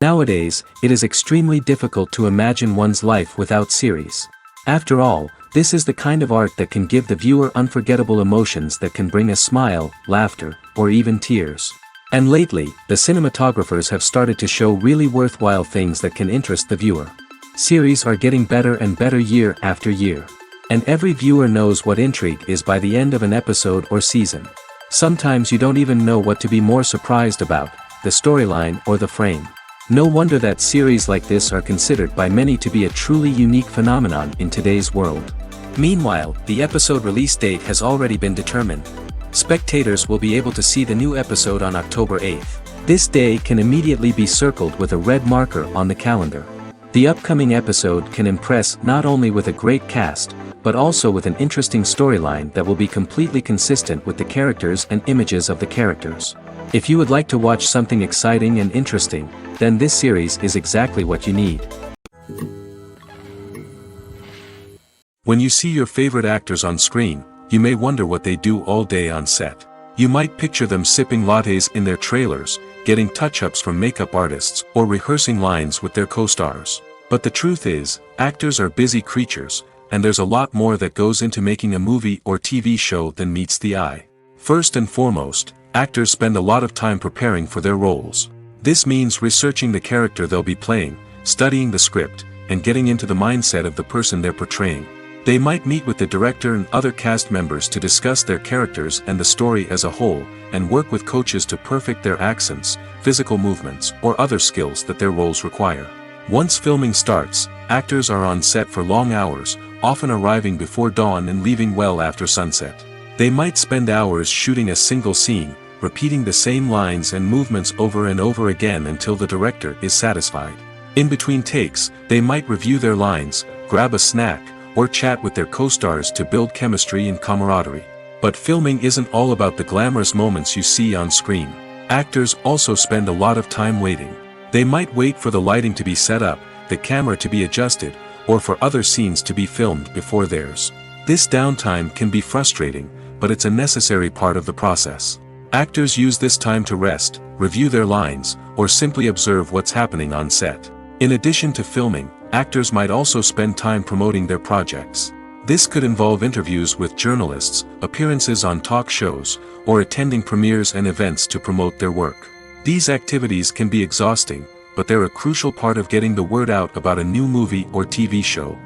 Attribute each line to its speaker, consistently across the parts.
Speaker 1: Nowadays, it is extremely difficult to imagine one's life without series. After all, this is the kind of art that can give the viewer unforgettable emotions that can bring a smile, laughter, or even tears. And lately, the cinematographers have started to show really worthwhile things that can interest the viewer. Series are getting better and better year after year. And every viewer knows what intrigue is by the end of an episode or season. Sometimes you don't even know what to be more surprised about, the storyline or the frame. No wonder that series like this are considered by many to be a truly unique phenomenon in today's world. Meanwhile, the episode release date has already been determined. Spectators will be able to see the new episode on October 8th. This day can immediately be circled with a red marker on the calendar. The upcoming episode can impress not only with a great cast, but also with an interesting storyline that will be completely consistent with the characters and images of the characters. If you would like to watch something exciting and interesting, then this series is exactly what you need.
Speaker 2: When you see your favorite actors on screen, you may wonder what they do all day on set. You might picture them sipping lattes in their trailers, getting touch-ups from makeup artists, or rehearsing lines with their co-stars. But the truth is, actors are busy creatures, and there's a lot more that goes into making a movie or TV show than meets the eye. First and foremost, actors spend a lot of time preparing for their roles. This means researching the character they'll be playing, studying the script, and getting into the mindset of the person they're portraying. They might meet with the director and other cast members to discuss their characters and the story as a whole, and work with coaches to perfect their accents, physical movements, or other skills that their roles require. Once filming starts, actors are on set for long hours, often arriving before dawn and leaving well after sunset. They might spend hours shooting a single scene, repeating the same lines and movements over and over again until the director is satisfied. In between takes, they might review their lines, grab a snack, or chat with their co-stars to build chemistry and camaraderie. But filming isn't all about the glamorous moments you see on screen. Actors also spend a lot of time waiting. They might wait for the lighting to be set up, the camera to be adjusted, or for other scenes to be filmed before theirs. This downtime can be frustrating, but it's a necessary part of the process. Actors use this time to rest, review their lines, or simply observe what's happening on set. In addition to filming, actors might also spend time promoting their projects. This could involve interviews with journalists, appearances on talk shows, or attending premieres and events to promote their work. These activities can be exhausting, but they're a crucial part of getting the word out about a new movie or TV show.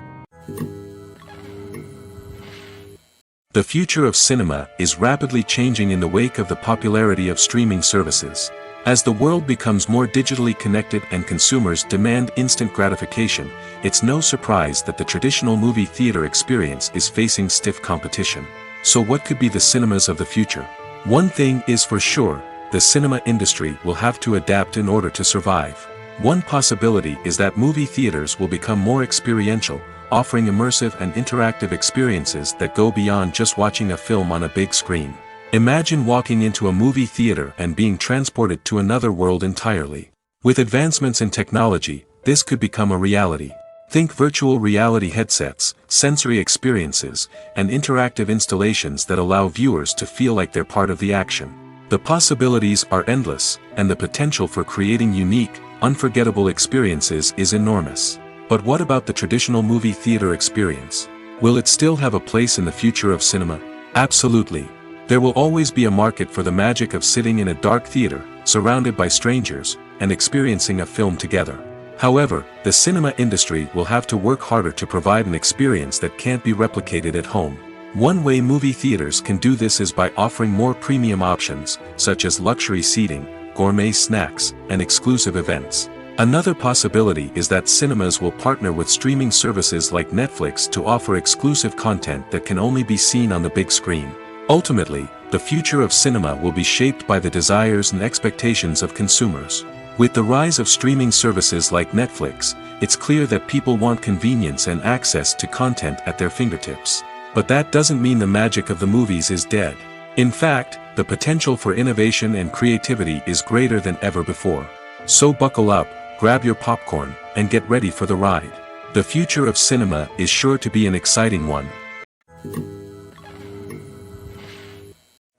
Speaker 2: The future of cinema is rapidly changing in the wake of the popularity of streaming services. As the world becomes more digitally connected and consumers demand instant gratification, it's no surprise that the traditional movie theater experience is facing stiff competition. So what could be the cinemas of the future? One thing is for sure, the cinema industry will have to adapt in order to survive. One possibility is that movie theaters will become more experiential, offering immersive and interactive experiences that go beyond just watching a film on a big screen. Imagine walking into a movie theater and being transported to another world entirely. With advancements in technology, this could become a reality. Think virtual reality headsets, sensory experiences, and interactive installations that allow viewers to feel like they're part of the action. The possibilities are endless, and the potential for creating unique, unforgettable experiences is enormous. But what about the traditional movie theater experience? Will it still have a place in the future of cinema? Absolutely. There will always be a market for the magic of sitting in a dark theater, surrounded by strangers, and experiencing a film together. However, the cinema industry will have to work harder to provide an experience that can't be replicated at home. One way movie theaters can do this is by offering more premium options, such as luxury seating, gourmet snacks, and exclusive events. Another possibility is that cinemas will partner with streaming services like Netflix to offer exclusive content that can only be seen on the big screen. Ultimately, the future of cinema will be shaped by the desires and expectations of consumers. With the rise of streaming services like Netflix, it's clear that people want convenience and access to content at their fingertips. But that doesn't mean the magic of the movies is dead. In fact, the potential for innovation and creativity is greater than ever before. So buckle up, grab your popcorn, and get ready for the ride. The future of cinema is sure to be an exciting one.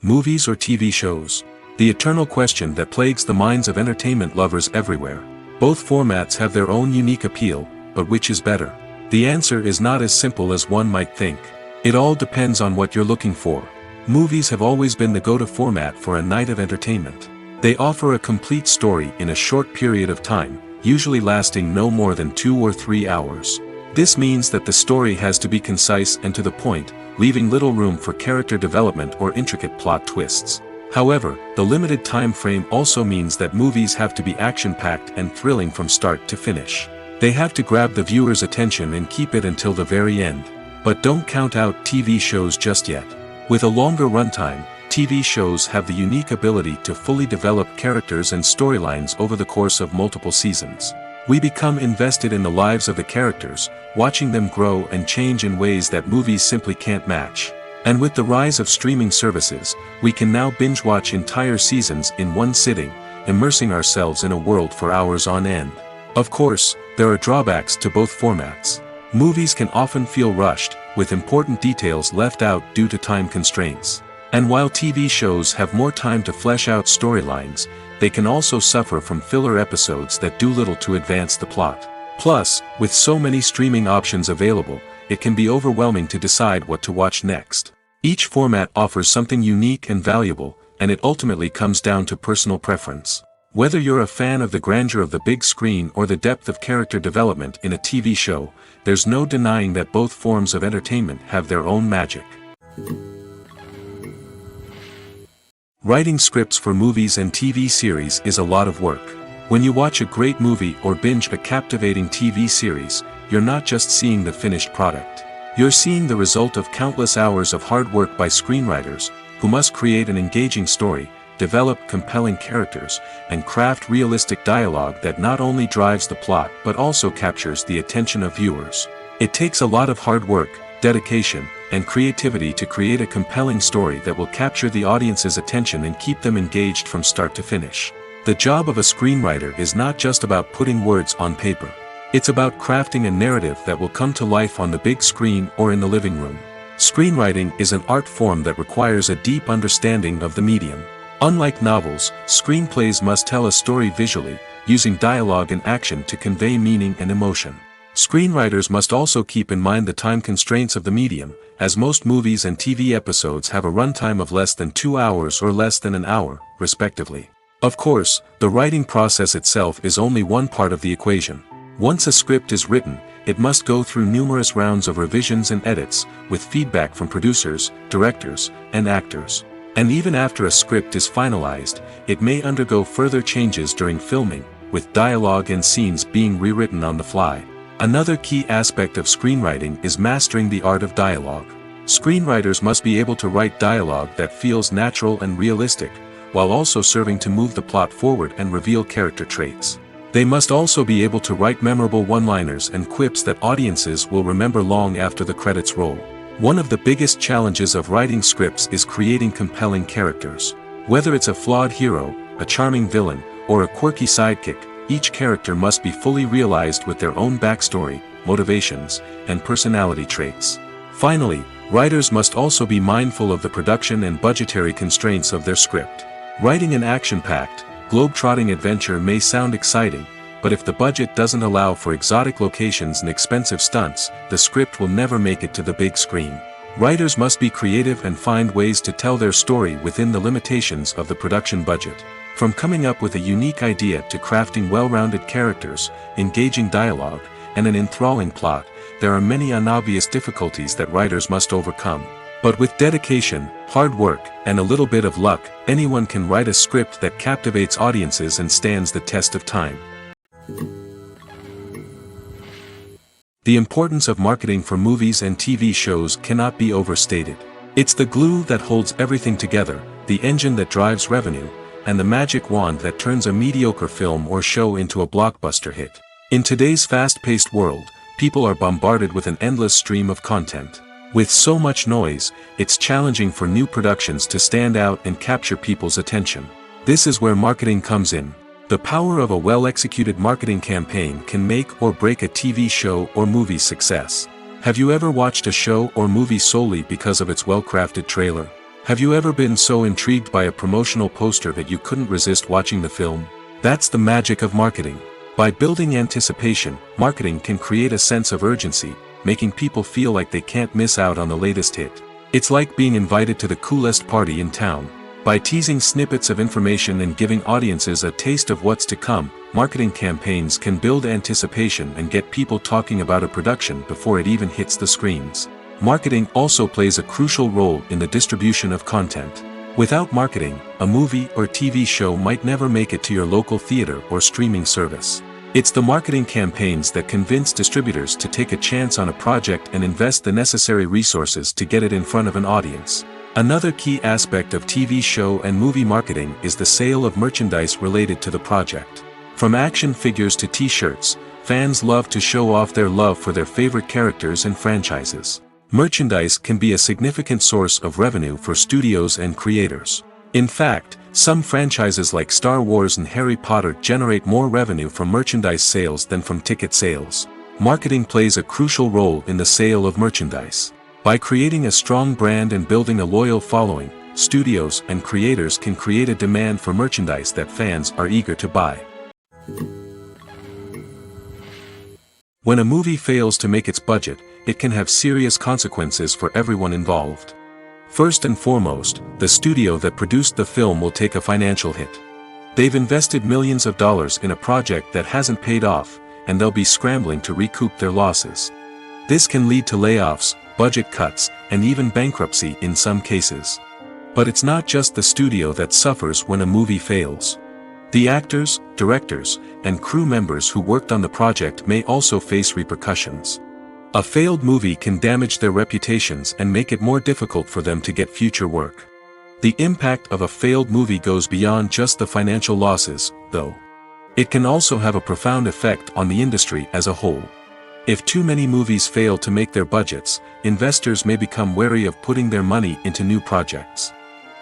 Speaker 2: Movies or TV shows? The eternal question that plagues the minds of entertainment lovers everywhere. Both formats have their own unique appeal, but which is better? The answer is not as simple as one might think. It all depends on what you're looking for. Movies have always been the go-to format for a night of entertainment. They offer a complete story in a short period of time, usually lasting no more than 2 or 3 hours. This means that the story has to be concise and to the point, leaving little room for character development or intricate plot twists. However, the limited time frame also means that movies have to be action-packed and thrilling from start to finish. They have to grab the viewer's attention and keep it until the very end. But don't count out TV shows just yet. With a longer runtime, TV shows have the unique ability to fully develop characters and storylines over the course of multiple seasons. We become invested in the lives of the characters, watching them grow and change in ways that movies simply can't match. And with the rise of streaming services, we can now binge-watch entire seasons in one sitting, immersing ourselves in a world for hours on end. Of course, there are drawbacks to both formats. Movies can often feel rushed, with important details left out due to time constraints. And while TV shows have more time to flesh out storylines, they can also suffer from filler episodes that do little to advance the plot. Plus, with so many streaming options available, it can be overwhelming to decide what to watch next. Each format offers something unique and valuable, and it ultimately comes down to personal preference. Whether you're a fan of the grandeur of the big screen or the depth of character development in a TV show, there's no denying that both forms of entertainment have their own magic. Writing scripts for movies and TV series is a lot of work. When you watch a great movie or binge a captivating TV series, you're not just seeing the finished product. You're seeing the result of countless hours of hard work by screenwriters, who must create an engaging story, develop compelling characters, and craft realistic dialogue that not only drives the plot but also captures the attention of viewers. It takes a lot of hard work, dedication, and creativity to create a compelling story that will capture the audience's attention and keep them engaged from start to finish. The job of a screenwriter is not just about putting words on paper. It's about crafting a narrative that will come to life on the big screen or in the living room. Screenwriting is an art form that requires a deep understanding of the medium. Unlike novels, screenplays must tell a story visually, using dialogue and action to convey meaning and emotion. Screenwriters must also keep in mind the time constraints of the medium, as most movies and TV episodes have a runtime of less than 2 hours or less than an hour, respectively. Of course, the writing process itself is only one part of the equation. Once a script is written, it must go through numerous rounds of revisions and edits, with feedback from producers, directors, and actors. And even after a script is finalized, it may undergo further changes during filming, with dialogue and scenes being rewritten on the fly. Another key aspect of screenwriting is mastering the art of dialogue. Screenwriters must be able to write dialogue that feels natural and realistic, while also serving to move the plot forward and reveal character traits. They must also be able to write memorable one-liners and quips that audiences will remember long after the credits roll. One of the biggest challenges of writing scripts is creating compelling characters. Whether it's a flawed hero, a charming villain, or a quirky sidekick, each character must be fully realized with their own backstory, motivations, and personality traits. Finally, writers must also be mindful of the production and budgetary constraints of their script. Writing an action-packed, globe-trotting adventure may sound exciting, but if the budget doesn't allow for exotic locations and expensive stunts, the script will never make it to the big screen. Writers must be creative and find ways to tell their story within the limitations of the production budget. From coming up with a unique idea to crafting well-rounded characters, engaging dialogue, and an enthralling plot, there are many unobvious difficulties that writers must overcome. But with dedication, hard work, and a little bit of luck, anyone can write a script that captivates audiences and stands the test of time. The importance of marketing for movies and TV shows cannot be overstated. It's the glue that holds everything together, the engine that drives revenue, and the magic wand that turns a mediocre film or show into a blockbuster hit. In today's fast-paced world, people are bombarded with an endless stream of content. With so much noise, it's challenging for new productions to stand out and capture people's attention. This is where marketing comes in. The power of a well-executed marketing campaign can make or break a TV show or movie's success. Have you ever watched a show or movie solely because of its well-crafted trailer? Have you ever been so intrigued by a promotional poster that you couldn't resist watching the film? That's the magic of marketing. By building anticipation, marketing can create a sense of urgency, making people feel like they can't miss out on the latest hit. It's like being invited to the coolest party in town. By teasing snippets of information and giving audiences a taste of what's to come, marketing campaigns can build anticipation and get people talking about a production before it even hits the screens. Marketing also plays a crucial role in the distribution of content. Without marketing, a movie or TV show might never make it to your local theater or streaming service. It's the marketing campaigns that convince distributors to take a chance on a project and invest the necessary resources to get it in front of an audience. Another key aspect of TV show and movie marketing is the sale of merchandise related to the project. From action figures to t-shirts, fans love to show off their love for their favorite characters and franchises. Merchandise can be a significant source of revenue for studios and creators. In fact, some franchises like Star Wars and Harry Potter generate more revenue from merchandise sales than from ticket sales. Marketing plays a crucial role in the sale of merchandise. By creating a strong brand and building a loyal following, studios and creators can create a demand for merchandise that fans are eager to buy. When a movie fails to make its budget, it can have serious consequences for everyone involved. First and foremost, the studio that produced the film will take a financial hit. They've invested millions of dollars in a project that hasn't paid off, and they'll be scrambling to recoup their losses. This can lead to layoffs, budget cuts, and even bankruptcy in some cases. But it's not just the studio that suffers when a movie fails. The actors, directors, and crew members who worked on the project may also face repercussions. A failed movie can damage their reputations and make it more difficult for them to get future work. The impact of a failed movie goes beyond just the financial losses, though. It can also have a profound effect on the industry as a whole. If too many movies fail to make their budgets, investors may become wary of putting their money into new projects.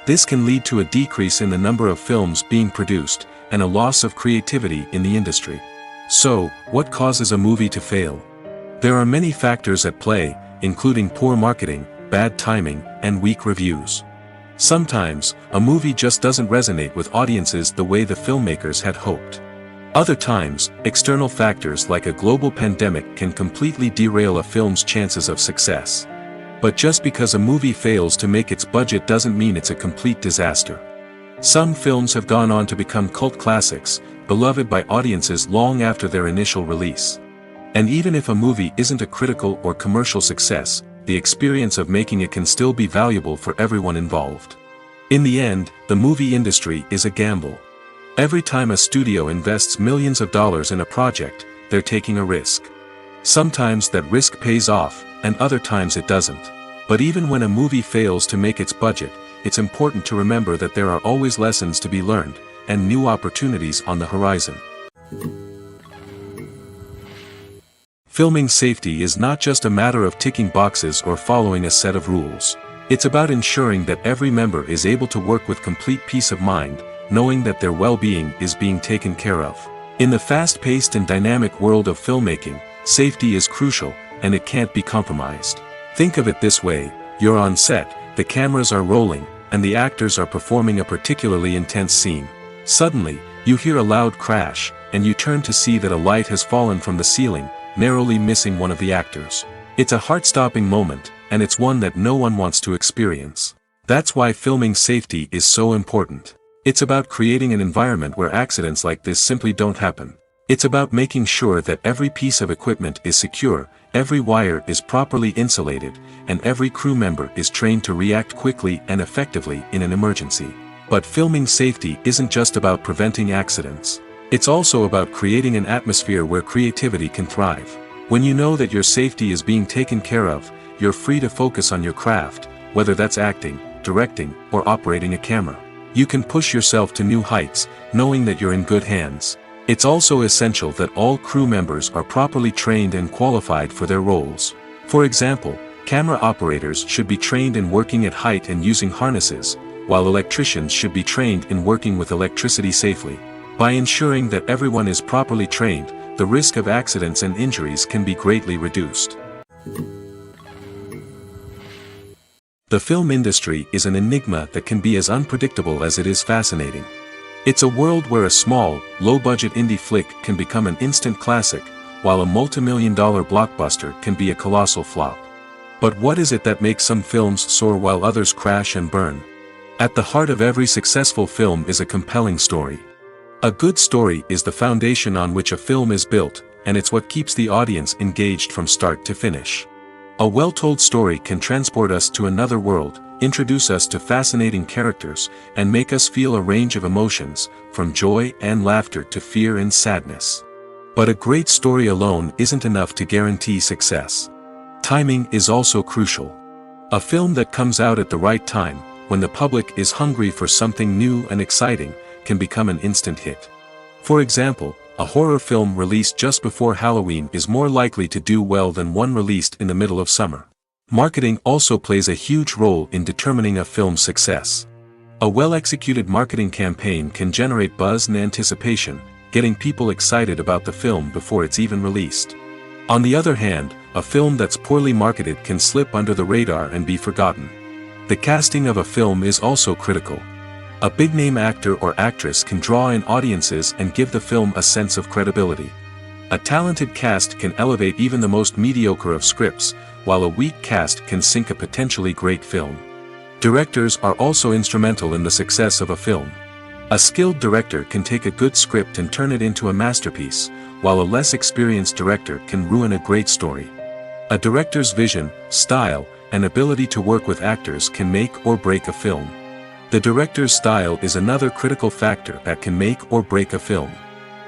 Speaker 2: This can lead to a decrease in the number of films being produced, and a loss of creativity in the industry. So, what causes a movie to fail? There are many factors at play, including poor marketing, bad timing, and weak reviews. Sometimes, a movie just doesn't resonate with audiences the way the filmmakers had hoped. Other times, external factors like a global pandemic can completely derail a film's chances of success. But just because a movie fails to make its budget doesn't mean it's a complete disaster. Some films have gone on to become cult classics, beloved by audiences long after their initial release. And even if a movie isn't a critical or commercial success, the experience of making it can still be valuable for everyone involved. In the end, the movie industry is a gamble. Every time a studio invests millions of dollars in a project, they're taking a risk. Sometimes that risk pays off, and other times it doesn't. But even when a movie fails to make its budget, it's important to remember that there are always lessons to be learned, and new opportunities on the horizon. Filming safety is not just a matter of ticking boxes or following a set of rules. It's about ensuring that every member is able to work with complete peace of mind, knowing that their well-being is being taken care of. In the fast-paced and dynamic world of filmmaking, safety is crucial, and it can't be compromised. Think of it this way: you're on set, the cameras are rolling, and the actors are performing a particularly intense scene. Suddenly, you hear a loud crash, and you turn to see that a light has fallen from the ceiling, narrowly missing one of the actors. It's a heart-stopping moment, and it's one that no one wants to experience. That's why filming safety is so important. It's about creating an environment where accidents like this simply don't happen. It's about making sure that every piece of equipment is secure, every wire is properly insulated, and every crew member is trained to react quickly and effectively in an emergency. But filming safety isn't just about preventing accidents. It's also about creating an atmosphere where creativity can thrive. When you know that your safety is being taken care of, you're free to focus on your craft, whether that's acting, directing, or operating a camera. You can push yourself to new heights, knowing that you're in good hands. It's also essential that all crew members are properly trained and qualified for their roles. For example, camera operators should be trained in working at height and using harnesses, while electricians should be trained in working with electricity safely. By ensuring that everyone is properly trained, the risk of accidents and injuries can be greatly reduced. The film industry is an enigma that can be as unpredictable as it is fascinating. It's a world where a small, low-budget indie flick can become an instant classic, while a multi-million-dollar blockbuster can be a colossal flop. But what is it that makes some films soar while others crash and burn? At the heart of every successful film is a compelling story. A good story is the foundation on which a film is built, and it's what keeps the audience engaged from start to finish. A well-told story can transport us to another world, introduce us to fascinating characters, and make us feel a range of emotions, from joy and laughter to fear and sadness. But a great story alone isn't enough to guarantee success. Timing is also crucial. A film that comes out at the right time, when the public is hungry for something new and exciting, can become an instant hit. For example, a horror film released just before Halloween is more likely to do well than one released in the middle of summer. Marketing also plays a huge role in determining a film's success. A well-executed marketing campaign can generate buzz and anticipation, getting people excited about the film before it's even released. On the other hand, a film that's poorly marketed can slip under the radar and be forgotten. The casting of a film is also critical. A big-name actor or actress can draw in audiences and give the film a sense of credibility. A talented cast can elevate even the most mediocre of scripts, while a weak cast can sink a potentially great film. Directors are also instrumental in the success of a film. A skilled director can take a good script and turn it into a masterpiece, while a less experienced director can ruin a great story. A director's vision, style, and ability to work with actors can make or break a film. The director's style is another critical factor that can make or break a film.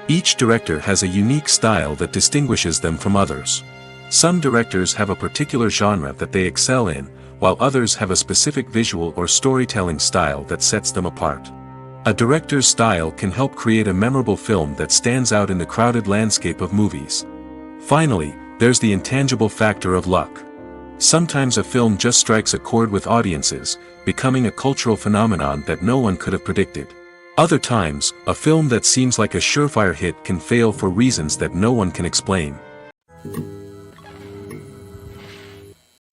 Speaker 2: Each director has a unique style that distinguishes them from others. Some directors have a particular genre that they excel in, while others have a specific visual or storytelling style that sets them apart. A director's style can help create a memorable film that stands out in the crowded landscape of movies. Finally, there's the intangible factor of luck. Sometimes a film just strikes a chord with audiences, becoming a cultural phenomenon that no one could have predicted. Other times, a film that seems like a surefire hit can fail for reasons that no one can explain.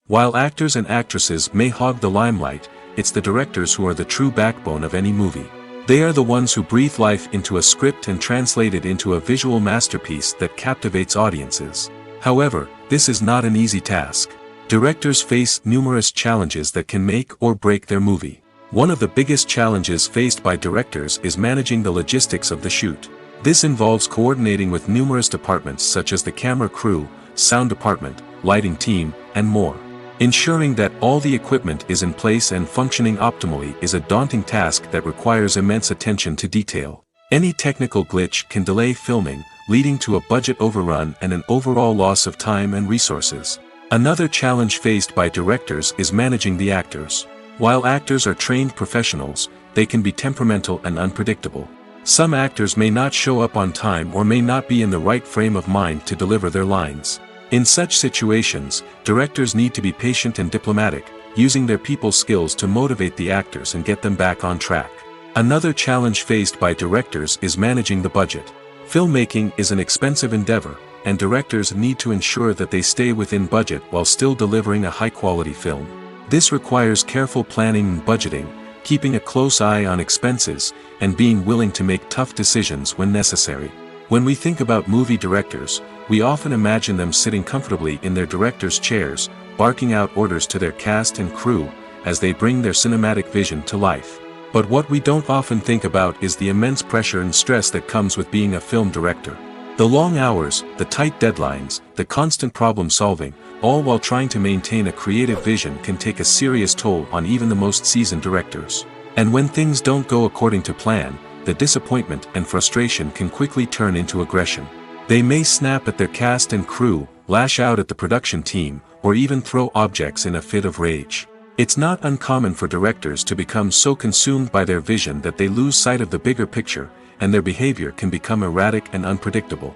Speaker 2: While actors and actresses may hog the limelight, it's the directors who are the true backbone of any movie. They are the ones who breathe life into a script and translate it into a visual masterpiece that captivates audiences. However, this is not an easy task. Directors face numerous challenges that can make or break their movie. One of the biggest challenges faced by directors is managing the logistics of the shoot. This involves coordinating with numerous departments such as the camera crew, sound department, lighting team, and more. Ensuring that all the equipment is in place and functioning optimally is a daunting task that requires immense attention to detail. Any technical glitch can delay filming, leading to a budget overrun and an overall loss of time and resources. Another challenge faced by directors is managing the actors. While actors are trained professionals, they can be temperamental and unpredictable. Some actors may not show up on time or may not be in the right frame of mind to deliver their lines. In such situations, directors need to be patient and diplomatic, using their people skills to motivate the actors and get them back on track. Another challenge faced by directors is managing the budget. Filmmaking is an expensive endeavor, and directors need to ensure that they stay within budget while still delivering a high-quality film. This requires careful planning and budgeting, keeping a close eye on expenses, and being willing to make tough decisions when necessary. When we think about movie directors, we often imagine them sitting comfortably in their director's chairs, barking out orders to their cast and crew, as they bring their cinematic vision to life. But what we don't often think about is the immense pressure and stress that comes with being a film director. The long hours, the tight deadlines, the constant problem solving, all while trying to maintain a creative vision can take a serious toll on even the most seasoned directors. And when things don't go according to plan, the disappointment and frustration can quickly turn into aggression. They may snap at their cast and crew, lash out at the production team, or even throw objects in a fit of rage. It's not uncommon for directors to become so consumed by their vision that they lose sight of the bigger picture, and their behavior can become erratic and unpredictable.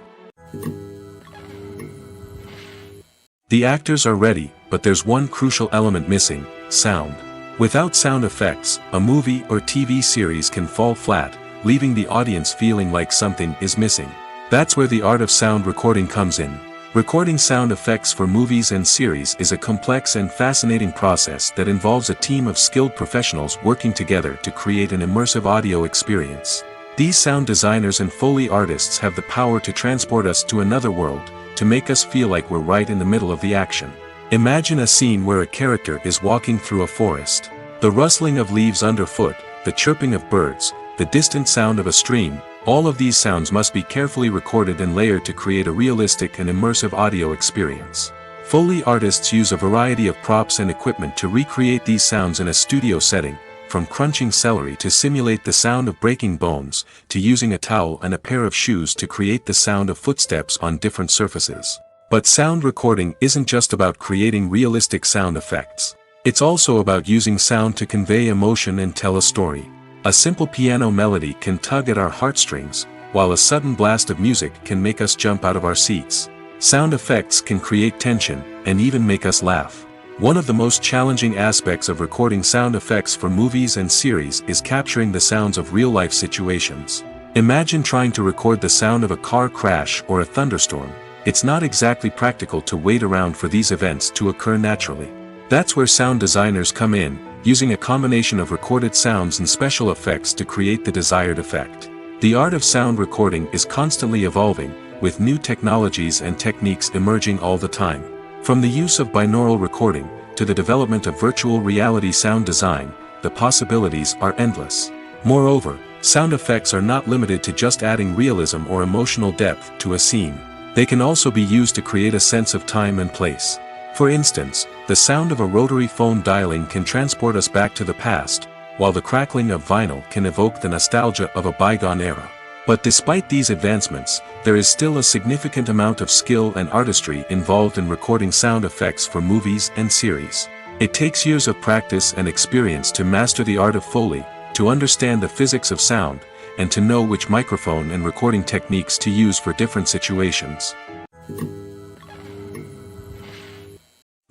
Speaker 2: The actors are ready, but there's one crucial element missing: sound. Without sound effects, a movie or TV series can fall flat, leaving the audience feeling like something is missing. That's where the art of sound recording comes in. Recording sound effects for movies and series is a complex and fascinating process that involves a team of skilled professionals working together to create an immersive audio experience. These sound designers and Foley artists have the power to transport us to another world, to make us feel like we're right in the middle of the action. Imagine a scene where a character is walking through a forest. The rustling of leaves underfoot, the chirping of birds, the distant sound of a stream, all of these sounds must be carefully recorded and layered to create a realistic and immersive audio experience. Foley artists use a variety of props and equipment to recreate these sounds in a studio setting, from crunching celery to simulate the sound of breaking bones, to using a towel and a pair of shoes to create the sound of footsteps on different surfaces. But sound recording isn't just about creating realistic sound effects. It's also about using sound to convey emotion and tell a story. A simple piano melody can tug at our heartstrings, while a sudden blast of music can make us jump out of our seats. Sound effects can create tension, and even make us laugh. One of the most challenging aspects of recording sound effects for movies and series is capturing the sounds of real-life situations. Imagine trying to record the sound of a car crash or a thunderstorm. It's not exactly practical to wait around for these events to occur naturally. That's where sound designers come in, using a combination of recorded sounds and special effects to create the desired effect. The art of sound recording is constantly evolving, with new technologies and techniques emerging all the time. From the use of binaural recording, to the development of virtual reality sound design, the possibilities are endless. Moreover, sound effects are not limited to just adding realism or emotional depth to a scene. They can also be used to create a sense of time and place. For instance, the sound of a rotary phone dialing can transport us back to the past, while the crackling of vinyl can evoke the nostalgia of a bygone era. But despite these advancements, there is still a significant amount of skill and artistry involved in recording sound effects for movies and series. It takes years of practice and experience to master the art of Foley, to understand the physics of sound, and to know which microphone and recording techniques to use for different situations.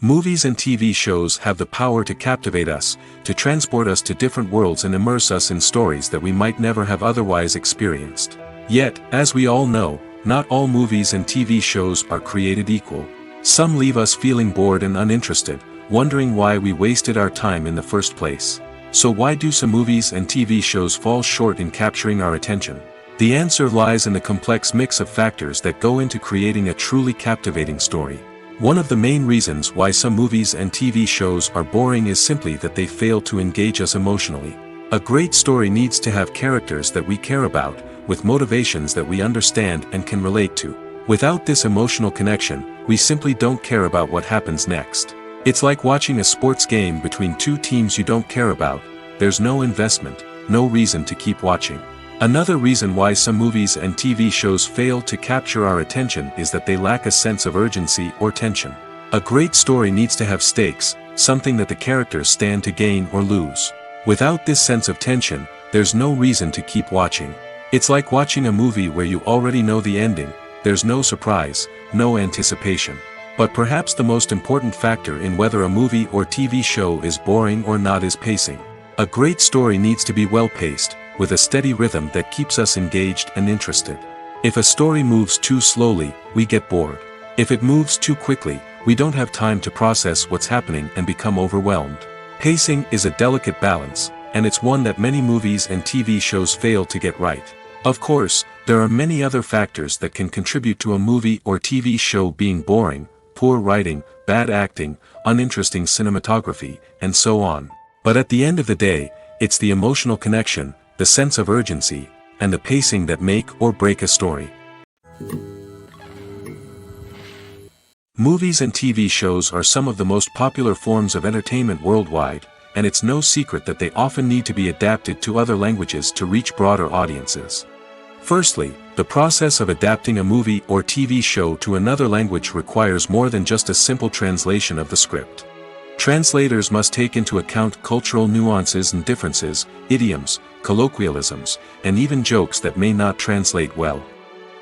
Speaker 2: Movies and TV shows have the power to captivate us, to transport us to different worlds and immerse us in stories that we might never have otherwise experienced. Yet, as we all know, not all movies and TV shows are created equal. Some leave us feeling bored and uninterested, wondering why we wasted our time in the first place. So why do some movies and TV shows fall short in capturing our attention? The answer lies in the complex mix of factors that go into creating a truly captivating story. One of the main reasons why some movies and TV shows are boring is simply that they fail to engage us emotionally. A great story needs to have characters that we care about, with motivations that we understand and can relate to. Without this emotional connection, we simply don't care about what happens next. It's like watching a sports game between two teams you don't care about. There's no investment, no reason to keep watching. Another reason why some movies and TV shows fail to capture our attention is that they lack a sense of urgency or tension. A great story needs to have stakes, something that the characters stand to gain or lose. Without this sense of tension, there's no reason to keep watching. It's like watching a movie where you already know the ending. There's no surprise, no anticipation. But perhaps the most important factor in whether a movie or TV show is boring or not is pacing. A great story needs to be well-paced, with a steady rhythm that keeps us engaged and interested. If a story moves too slowly, we get bored. If it moves too quickly, we don't have time to process what's happening and become overwhelmed. Pacing is a delicate balance, and it's one that many movies and TV shows fail to get right. Of course, there are many other factors that can contribute to a movie or TV show being boring: poor writing, bad acting, uninteresting cinematography, and so on. But at the end of the day, It's the emotional connection, the sense of urgency, and the pacing that make or break a story. Movies and TV shows are some of the most popular forms of entertainment worldwide, and it's no secret that they often need to be adapted to other languages to reach broader audiences. Firstly, the process of adapting a movie or TV show to another language requires more than just a simple translation of the script. Translators must take into account cultural nuances and differences, idioms, colloquialisms, and even jokes that may not translate well.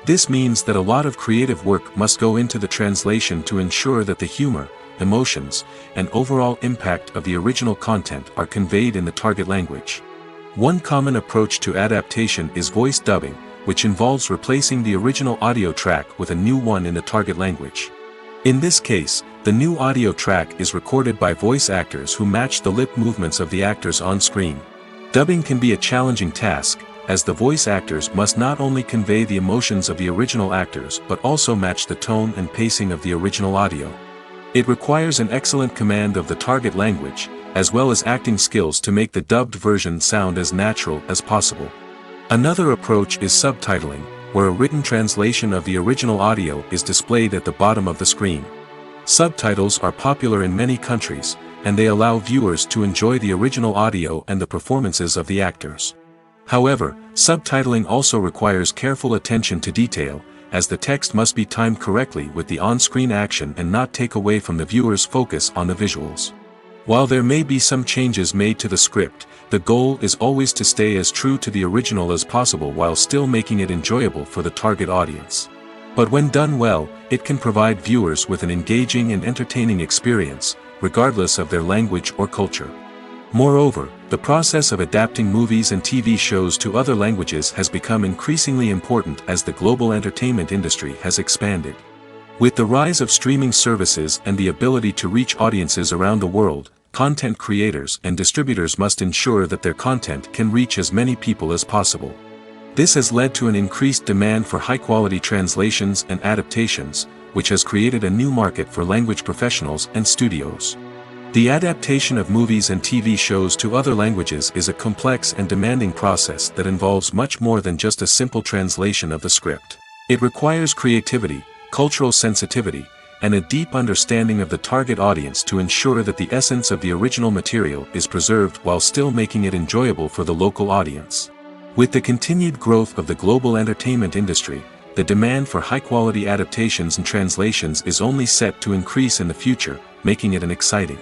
Speaker 2: This means that a lot of creative work must go into the translation to ensure that the humor, emotions, and overall impact of the original content are conveyed in the target language. One common approach to adaptation is voice dubbing, which involves replacing the original audio track with a new one in the target language. In this case, the new audio track is recorded by voice actors who match the lip movements of the actors on screen. Dubbing can be a challenging task, as the voice actors must not only convey the emotions of the original actors but also match the tone and pacing of the original audio. It requires an excellent command of the target language, as well as acting skills to make the dubbed version sound as natural as possible. Another approach is subtitling, where a written translation of the original audio is displayed at the bottom of the screen. Subtitles are popular in many countries, and they allow viewers to enjoy the original audio and the performances of the actors. However, subtitling also requires careful attention to detail, as the text must be timed correctly with the on-screen action and not take away from the viewer's focus on the visuals. While there may be some changes made to the script, the goal is always to stay as true to the original as possible while still making it enjoyable for the target audience. But when done well, it can provide viewers with an engaging and entertaining experience, regardless of their language or culture. Moreover, the process of adapting movies and TV shows to other languages has become increasingly important as the global entertainment industry has expanded. With the rise of streaming services and the ability to reach audiences around the world, content creators and distributors must ensure that their content can reach as many people as possible. This has led to an increased demand for high-quality translations and adaptations, which has created a new market for language professionals and studios. The adaptation of movies and TV shows to other languages is a complex and demanding process that involves much more than just a simple translation of the script. It requires creativity, cultural sensitivity, and a deep understanding of the target audience to ensure that the essence of the original material is preserved while still making it enjoyable for the local audience. With the continued growth of the global entertainment industry, the demand for high-quality adaptations and translations is only set to increase in the future, making it an exciting.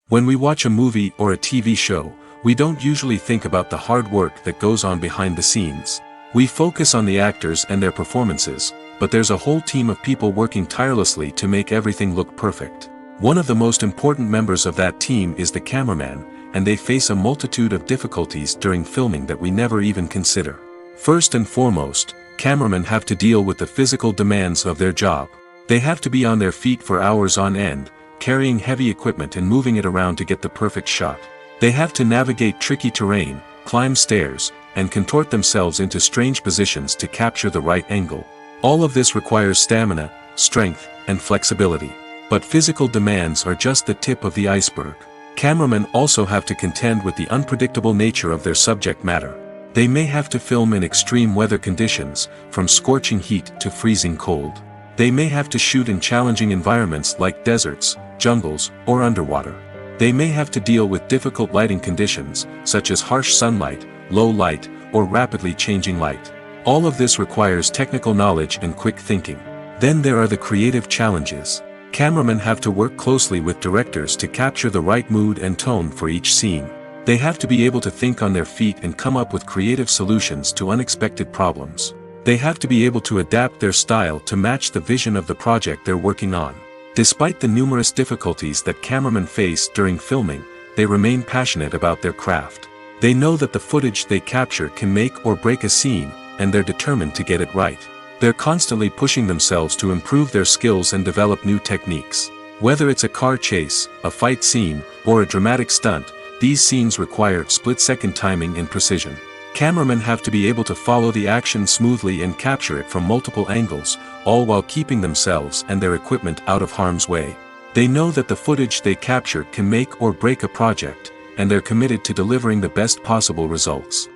Speaker 2: When we watch a movie or a TV show, we don't usually think about the hard work that goes on behind the scenes. We focus on the actors and their performances, but there's a whole team of people working tirelessly to make everything look perfect. One of the most important members of that team is the cameraman, and they face a multitude of difficulties during filming that we never even consider. First and foremost, cameramen have to deal with the physical demands of their job. They have to be on their feet for hours on end, carrying heavy equipment and moving it around to get the perfect shot. They have to navigate tricky terrain, climb stairs, and contort themselves into strange positions to capture the right angle. All of this requires stamina, strength, and flexibility. But physical demands are just the tip of the iceberg. Cameramen also have to contend with the unpredictable nature of their subject matter. They may have to film in extreme weather conditions, from scorching heat to freezing cold. They may have to shoot in challenging environments like deserts, jungles, or underwater. They may have to deal with difficult lighting conditions, such as harsh sunlight, low light, or rapidly changing light. All of this requires technical knowledge and quick thinking. Then there are the creative challenges. Cameramen have to work closely with directors to capture the right mood and tone for each scene. They have to be able to think on their feet and come up with creative solutions to unexpected problems. They have to be able to adapt their style to match the vision of the project they're working on. Despite the numerous difficulties that cameramen face during filming, they remain passionate about their craft. They know that the footage they capture can make or break a scene, and they're determined to get it right. They're constantly pushing themselves to improve their skills and develop new techniques. Whether it's a car chase, a fight scene, or a dramatic stunt, these scenes require split-second timing and precision. Cameramen have to be able to follow the action smoothly and capture it from multiple angles, all while keeping themselves and their equipment out of harm's way. They know that the footage they capture can make or break a project, and they're committed to delivering the best possible results.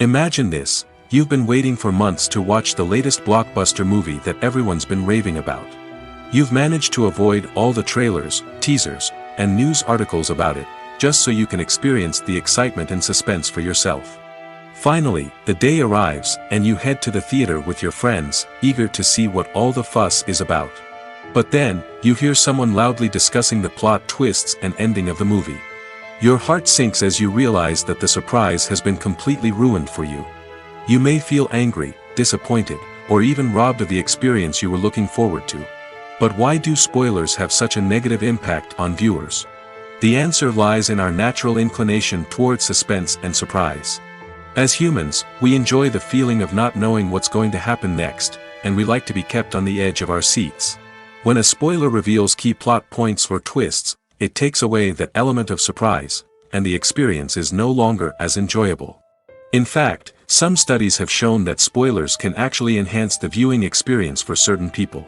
Speaker 2: Imagine this: you've been waiting for months to watch the latest blockbuster movie that everyone's been raving about. You've managed to avoid all the trailers, teasers, and news articles about it, just so you can experience the excitement and suspense for yourself. Finally, the day arrives, and you head to the theater with your friends, eager to see what all the fuss is about. But then, you hear someone loudly discussing the plot twists and ending of the movie. Your heart sinks as you realize that the surprise has been completely ruined for you. You may feel angry, disappointed, or even robbed of the experience you were looking forward to. But why do spoilers have such a negative impact on viewers? The answer lies in our natural inclination towards suspense and surprise. As humans, we enjoy the feeling of not knowing what's going to happen next, and we like to be kept on the edge of our seats. When a spoiler reveals key plot points or twists, it takes away that element of surprise, and the experience is no longer as enjoyable. In fact, some studies have shown that spoilers can actually enhance the viewing experience for certain people.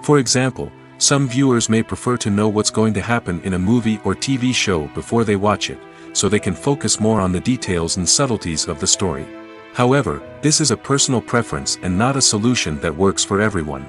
Speaker 2: For example, some viewers may prefer to know what's going to happen in a movie or TV show before they watch it, so they can focus more on the details and subtleties of the story. However, this is a personal preference and not a solution that works for everyone.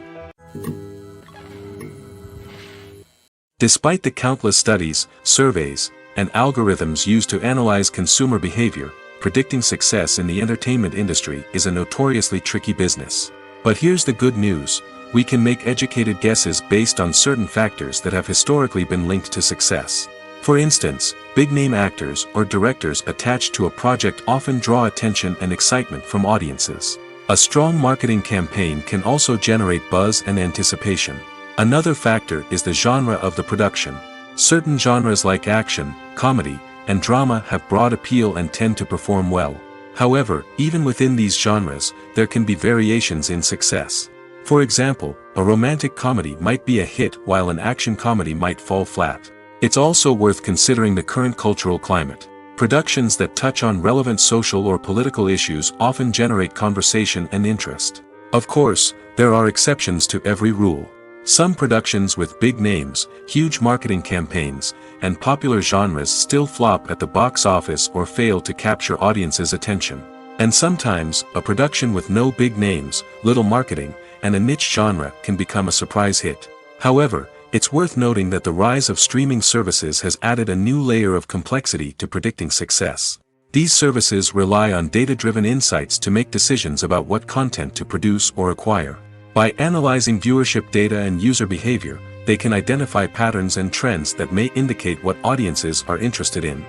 Speaker 2: Despite the countless studies, surveys, and algorithms used to analyze consumer behavior, predicting success in the entertainment industry is a notoriously tricky business. But here's the good news: we can make educated guesses based on certain factors that have historically been linked to success. For instance, big-name actors or directors attached to a project often draw attention and excitement from audiences. A strong marketing campaign can also generate buzz and anticipation. Another factor is the genre of the production. Certain genres like action, comedy, and drama have broad appeal and tend to perform well. However, even within these genres, there can be variations in success. For example, a romantic comedy might be a hit while an action comedy might fall flat. It's also worth considering the current cultural climate. Productions that touch on relevant social or political issues often generate conversation and interest. Of course, there are exceptions to every rule. Some productions with big names, huge marketing campaigns, and popular genres still flop at the box office or fail to capture audiences' attention. And sometimes, a production with no big names, little marketing, and a niche genre can become a surprise hit. However, it's worth noting that the rise of streaming services has added a new layer of complexity to predicting success. These services rely on data-driven insights to make decisions about what content to produce or acquire. By analyzing viewership data and user behavior, they can identify patterns and trends that may indicate what audiences are interested in.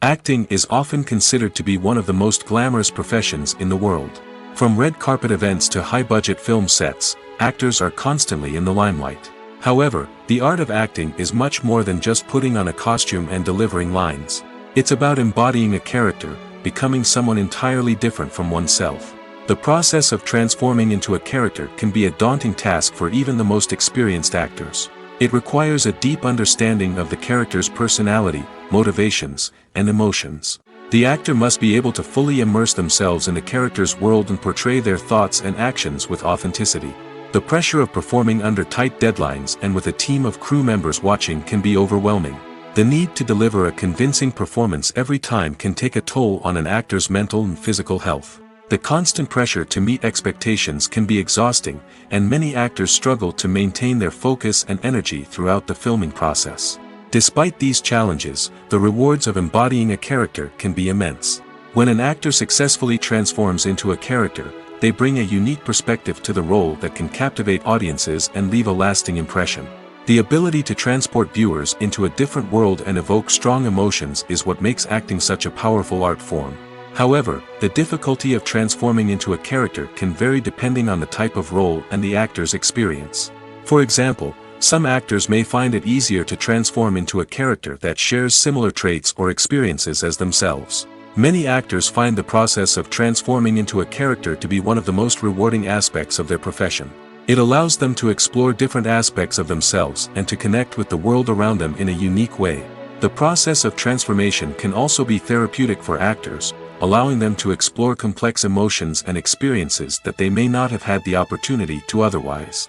Speaker 2: Acting is often considered to be one of the most glamorous professions in the world. From red carpet events to high-budget film sets, actors are constantly in the limelight. However, the art of acting is much more than just putting on a costume and delivering lines. It's about embodying a character, becoming someone entirely different from oneself. The process of transforming into a character can be a daunting task for even the most experienced actors. It requires a deep understanding of the character's personality, motivations, and emotions. The actor must be able to fully immerse themselves in the character's world and portray their thoughts and actions with authenticity. The pressure of performing under tight deadlines and with a team of crew members watching can be overwhelming. The need to deliver a convincing performance every time can take a toll on an actor's mental and physical health. The constant pressure to meet expectations can be exhausting, and many actors struggle to maintain their focus and energy throughout the filming process. Despite these challenges, the rewards of embodying a character can be immense. When an actor successfully transforms into a character, they bring a unique perspective to the role that can captivate audiences and leave a lasting impression. The ability to transport viewers into a different world and evoke strong emotions is what makes acting such a powerful art form. However, the difficulty of transforming into a character can vary depending on the type of role and the actor's experience. For example, some actors may find it easier to transform into a character that shares similar traits or experiences as themselves. Many actors find the process of transforming into a character to be one of the most rewarding aspects of their profession. It allows them to explore different aspects of themselves and to connect with the world around them in a unique way. The process of transformation can also be therapeutic for actors, allowing them to explore complex emotions and experiences that they may not have had the opportunity to otherwise.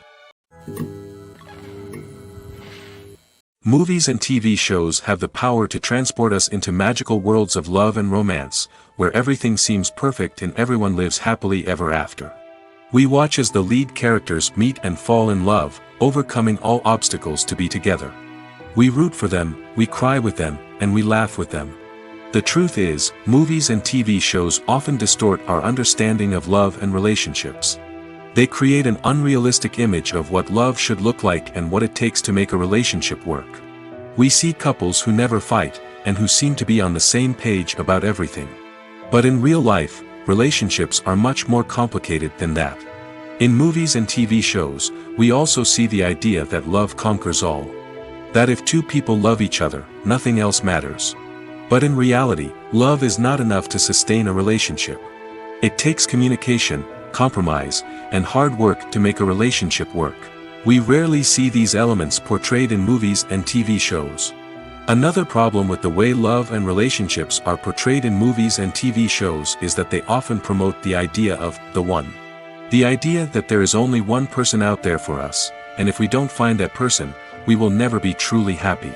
Speaker 2: Movies and TV shows have the power to transport us into magical worlds of love and romance, where everything seems perfect and everyone lives happily ever after. We watch as the lead characters meet and fall in love, overcoming all obstacles to be together. We root for them, we cry with them, and we laugh with them. The truth is, movies and TV shows often distort our understanding of love and relationships. They create an unrealistic image of what love should look like and what it takes to make a relationship work. We see couples who never fight, and who seem to be on the same page about everything. But in real life, relationships are much more complicated than that. In movies and TV shows, we also see the idea that love conquers all. That if two people love each other, nothing else matters. But in reality, love is not enough to sustain a relationship. It takes communication, compromise, and hard work to make a relationship work. We rarely see these elements portrayed in movies and TV shows. Another problem with the way love and relationships are portrayed in movies and TV shows is that they often promote the idea of the one. The idea that there is only one person out there for us, and if we don't find that person, we will never be truly happy.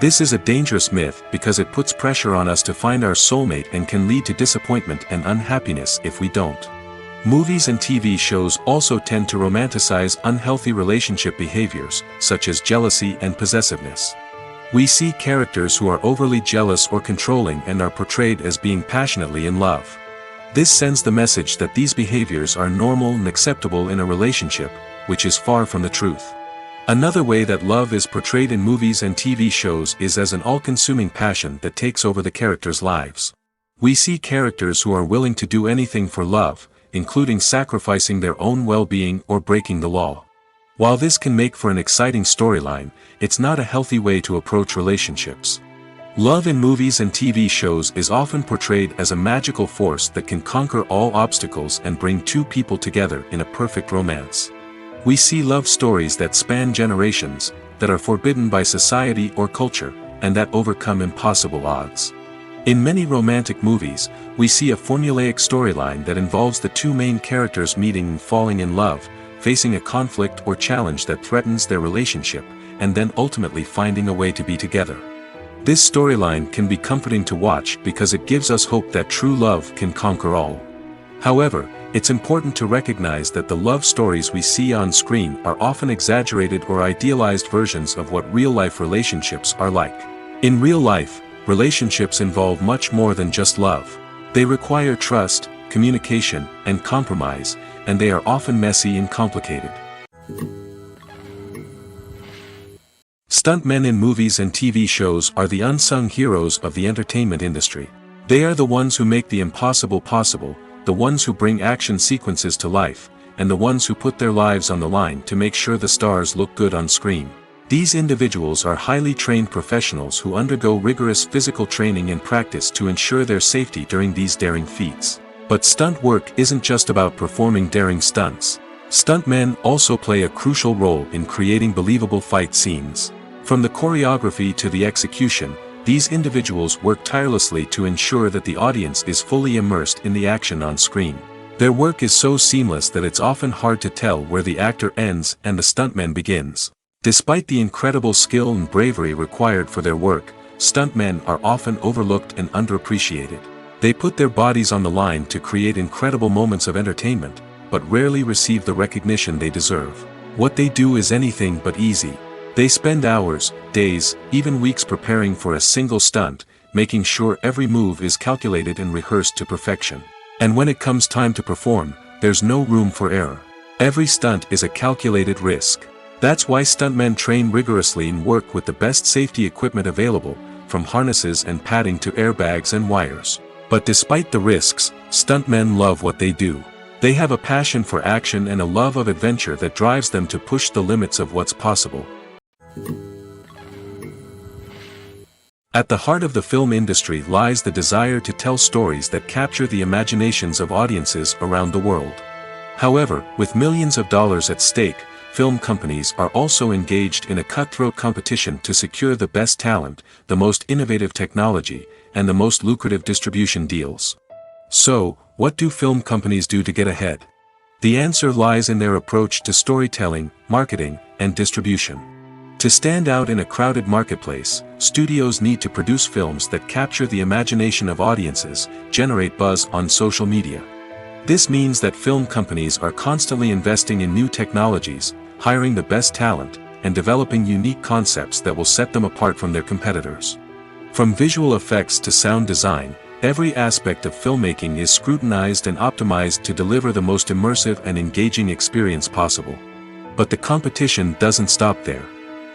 Speaker 2: This is a dangerous myth because it puts pressure on us to find our soulmate and can lead to disappointment and unhappiness if we don't. Movies and TV shows also tend to romanticize unhealthy relationship behaviors, such as jealousy and possessiveness. We see characters who are overly jealous or controlling and are portrayed as being passionately in love. This sends the message that these behaviors are normal and acceptable in a relationship, which is far from the truth. Another way that love is portrayed in movies and TV shows is as an all-consuming passion that takes over the characters' lives. We see characters who are willing to do anything for love, including sacrificing their own well-being or breaking the law. While this can make for an exciting storyline, it's not a healthy way to approach relationships. Love in movies and TV shows is often portrayed as a magical force that can conquer all obstacles and bring two people together in a perfect romance. We see love stories that span generations, that are forbidden by society or culture, and that overcome impossible odds. In many romantic movies, we see a formulaic storyline that involves the two main characters meeting and falling in love, facing a conflict or challenge that threatens their relationship, and then ultimately finding a way to be together. This storyline can be comforting to watch because it gives us hope that true love can conquer all. However, it's important to recognize that the love stories we see on screen are often exaggerated or idealized versions of what real-life relationships are like. In real life, relationships involve much more than just love. They require trust, communication, and compromise, and they are often messy and complicated. Stuntmen in movies and TV shows are the unsung heroes of the entertainment industry. They are the ones who make the impossible possible, the ones who bring action sequences to life, and the ones who put their lives on the line to make sure the stars look good on screen. These individuals are highly trained professionals who undergo rigorous physical training and practice to ensure their safety during these daring feats. But stunt work isn't just about performing daring stunts. Stuntmen also play a crucial role in creating believable fight scenes. From the choreography to the execution, these individuals work tirelessly to ensure that the audience is fully immersed in the action on screen. Their work is so seamless that it's often hard to tell where the actor ends and the stuntman begins. Despite the incredible skill and bravery required for their work, stuntmen are often overlooked and underappreciated. They put their bodies on the line to create incredible moments of entertainment, but rarely receive the recognition they deserve. What they do is anything but easy. They spend hours, days, even weeks preparing for a single stunt, making sure every move is calculated and rehearsed to perfection. And when it comes time to perform, there's no room for error. Every stunt is a calculated risk. That's why stuntmen train rigorously and work with the best safety equipment available, from harnesses and padding to airbags and wires. But despite the risks, stuntmen love what they do. They have a passion for action and a love of adventure that drives them to push the limits of what's possible. At the heart of the film industry lies the desire to tell stories that capture the imaginations of audiences around the world. However, with millions of dollars at stake, film companies are also engaged in a cutthroat competition to secure the best talent, the most innovative technology, and the most lucrative distribution deals. So, what do film companies do to get ahead? The answer lies in their approach to storytelling, marketing, and distribution. To stand out in a crowded marketplace, studios need to produce films that capture the imagination of audiences, generate buzz on social media. This means that film companies are constantly investing in new technologies, hiring the best talent, and developing unique concepts that will set them apart from their competitors. From visual effects to sound design, every aspect of filmmaking is scrutinized and optimized to deliver the most immersive and engaging experience possible. But the competition doesn't stop there.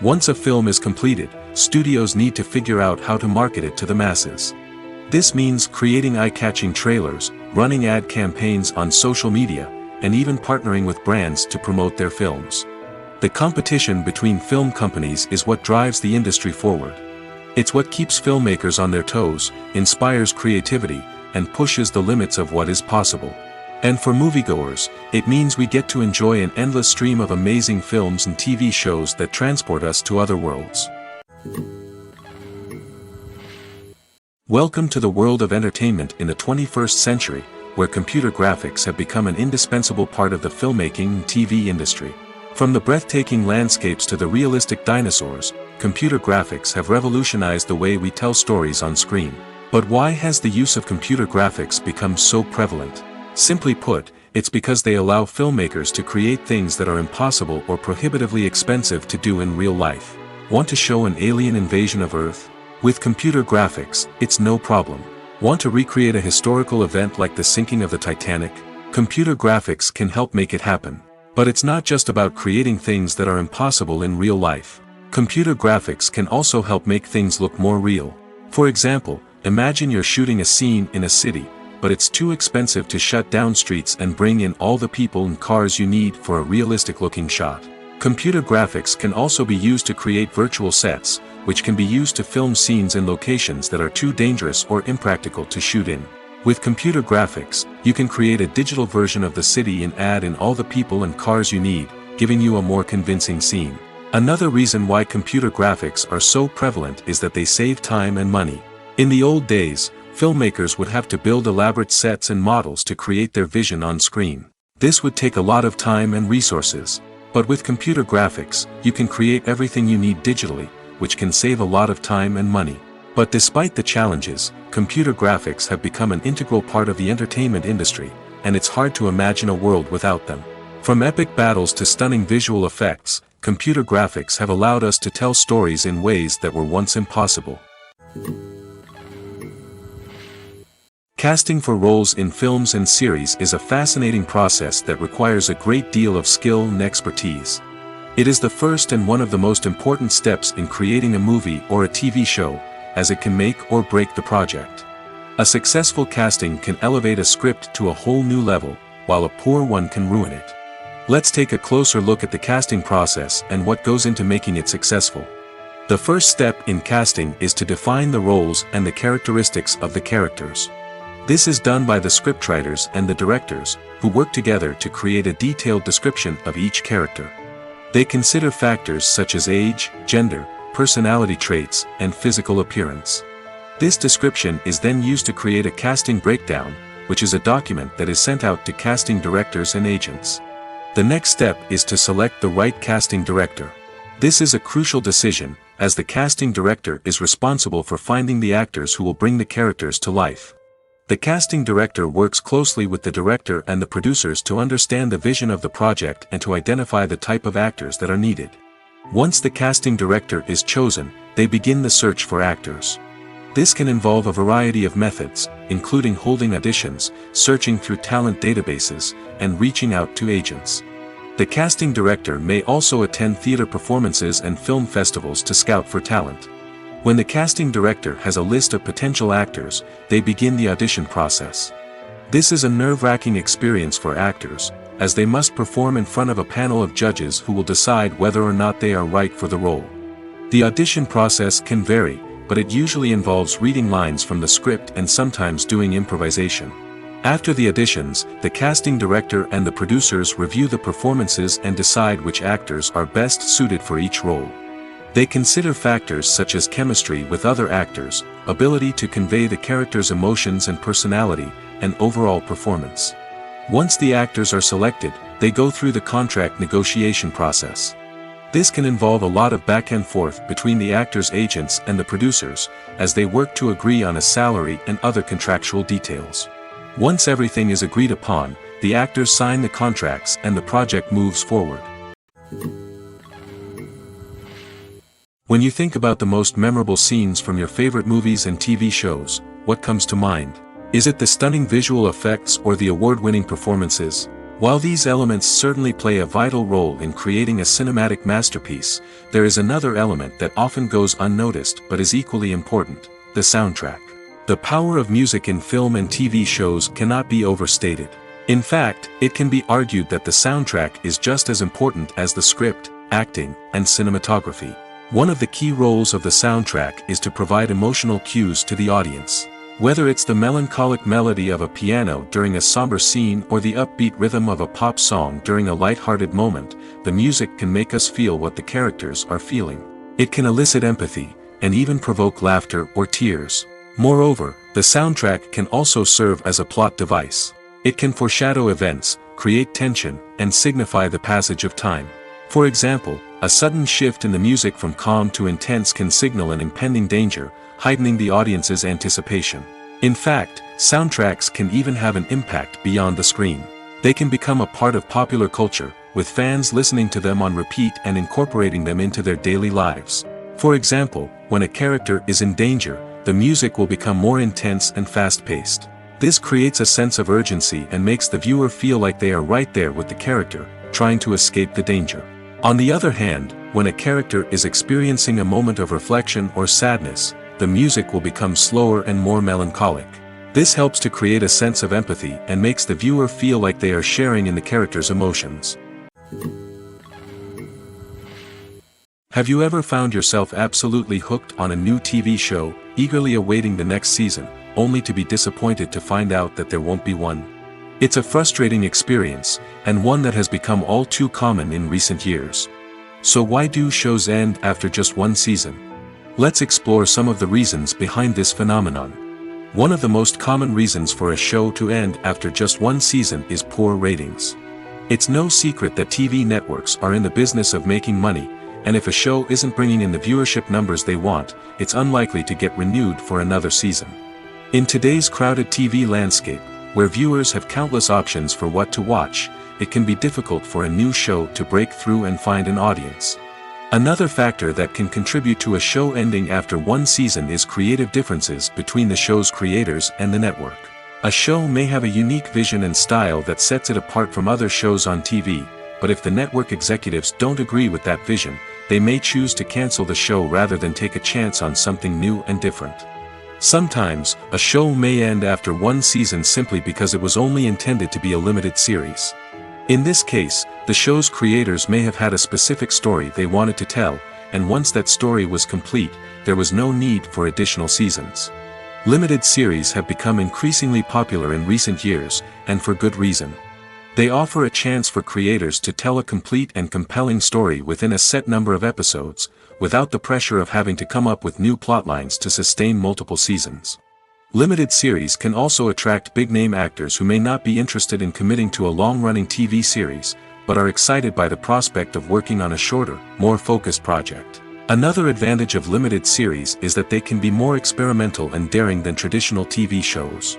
Speaker 2: Once a film is completed, studios need to figure out how to market it to the masses. This means creating eye-catching trailers, running ad campaigns on social media, and even partnering with brands to promote their films. The competition between film companies is what drives the industry forward. It's what keeps filmmakers on their toes, inspires creativity, and pushes the limits of what is possible. And for moviegoers, it means we get to enjoy an endless stream of amazing films and TV shows that transport us to other worlds. Welcome to the world of entertainment in the 21st century, where computer graphics have become an indispensable part of the filmmaking and TV industry. From the breathtaking landscapes to the realistic dinosaurs, computer graphics have revolutionized the way we tell stories on screen. But why has the use of computer graphics become so prevalent? Simply put, it's because they allow filmmakers to create things that are impossible or prohibitively expensive to do in real life. Want to show an alien invasion of Earth? With computer graphics, it's no problem. Want to recreate a historical event like the sinking of the Titanic? Computer graphics can help make it happen. But it's not just about creating things that are impossible in real life. Computer graphics can also help make things look more real. For example, imagine you're shooting a scene in a city, but it's too expensive to shut down streets and bring in all the people and cars you need for a realistic-looking shot. Computer graphics can also be used to create virtual sets, which can be used to film scenes in locations that are too dangerous or impractical to shoot in. With computer graphics, you can create a digital version of the city and add in all the people and cars you need, giving you a more convincing scene. Another reason why computer graphics are so prevalent is that they save time and money. In the old days, filmmakers would have to build elaborate sets and models to create their vision on screen. This would take a lot of time and resources. But with computer graphics, you can create everything you need digitally, which can save a lot of time and money. But despite the challenges, computer graphics have become an integral part of the entertainment industry, and it's hard to imagine a world without them. From epic battles to stunning visual effects, computer graphics have allowed us to tell stories in ways that were once impossible. Casting for roles in films and series is a fascinating process that requires a great deal of skill and expertise. It is the first and one of the most important steps in creating a movie or a TV show, as it can make or break the project. A successful casting can elevate a script to a whole new level, while a poor one can ruin it. Let's take a closer look at the casting process and what goes into making it successful. The first step in casting is to define the roles and the characteristics of the characters. This is done by the scriptwriters and the directors, who work together to create a detailed description of each character. They consider factors such as age, gender, personality traits, and physical appearance. This description is then used to create a casting breakdown, which is a document that is sent out to casting directors and agents. The next step is to select the right casting director. This is a crucial decision, as the casting director is responsible for finding the actors who will bring the characters to life. The casting director works closely with the director and the producers to understand the vision of the project and to identify the type of actors that are needed. Once the casting director is chosen, they begin the search for actors. This can involve a variety of methods, including holding auditions, searching through talent databases, and reaching out to agents. The casting director may also attend theater performances and film festivals to scout for talent. When the casting director has a list of potential actors, they begin the audition process. This is a nerve-wracking experience for actors, as they must perform in front of a panel of judges who will decide whether or not they are right for the role. The audition process can vary, but it usually involves reading lines from the script and sometimes doing improvisation. After the auditions, the casting director and the producers review the performances and decide which actors are best suited for each role. They consider factors such as chemistry with other actors, ability to convey the character's emotions and personality, and overall performance. Once the actors are selected, they go through the contract negotiation process. This can involve a lot of back and forth between the actors' agents and the producers, as they work to agree on a salary and other contractual details. Once everything is agreed upon, the actors sign the contracts and the project moves forward. When you think about the most memorable scenes from your favorite movies and TV shows, what comes to mind? Is it the stunning visual effects or the award-winning performances? While these elements certainly play a vital role in creating a cinematic masterpiece, there is another element that often goes unnoticed but is equally important: the soundtrack. The power of music in film and TV shows cannot be overstated. In fact, it can be argued that the soundtrack is just as important as the script, acting, and cinematography. One of the key roles of the soundtrack is to provide emotional cues to the audience. Whether it's the melancholic melody of a piano during a somber scene or the upbeat rhythm of a pop song during a light-hearted moment, the music can make us feel what the characters are feeling. It can elicit empathy, and even provoke laughter or tears. Moreover, the soundtrack can also serve as a plot device. It can foreshadow events, create tension, and signify the passage of time. For example, a sudden shift in the music from calm to intense can signal an impending danger, heightening the audience's anticipation. In fact, soundtracks can even have an impact beyond the screen. They can become a part of popular culture, with fans listening to them on repeat and incorporating them into their daily lives. For example, when a character is in danger, the music will become more intense and fast-paced. This creates a sense of urgency and makes the viewer feel like they are right there with the character, trying to escape the danger. On the other hand, when a character is experiencing a moment of reflection or sadness, the music will become slower and more melancholic. This helps to create a sense of empathy and makes the viewer feel like they are sharing in the character's emotions. Have you ever found yourself absolutely hooked on a new TV show, eagerly awaiting the next season, only to be disappointed to find out that there won't be one? It's a frustrating experience, and one that has become all too common in recent years. So why do shows end after just one season? Let's explore some of the reasons behind this phenomenon. One of the most common reasons for a show to end after just one season is poor ratings. It's no secret that TV networks are in the business of making money, and if a show isn't bringing in the viewership numbers they want, it's unlikely to get renewed for another season. In today's crowded TV landscape, where viewers have countless options for what to watch, it can be difficult for a new show to break through and find an audience. Another factor that can contribute to a show ending after one season is creative differences between the show's creators and the network. A show may have a unique vision and style that sets it apart from other shows on TV, but if the network executives don't agree with that vision, they may choose to cancel the show rather than take a chance on something new and different. Sometimes, a show may end after one season simply because it was only intended to be a limited series. In this case, the show's creators may have had a specific story they wanted to tell, and once that story was complete, there was no need for additional seasons. Limited series have become increasingly popular in recent years, and for good reason. They offer a chance for creators to tell a complete and compelling story within a set number of episodes, without the pressure of having to come up with new plotlines to sustain multiple seasons. Limited series can also attract big-name actors who may not be interested in committing to a long-running TV series, but are excited by the prospect of working on a shorter, more focused project. Another advantage of limited series is that they can be more experimental and daring than traditional TV shows.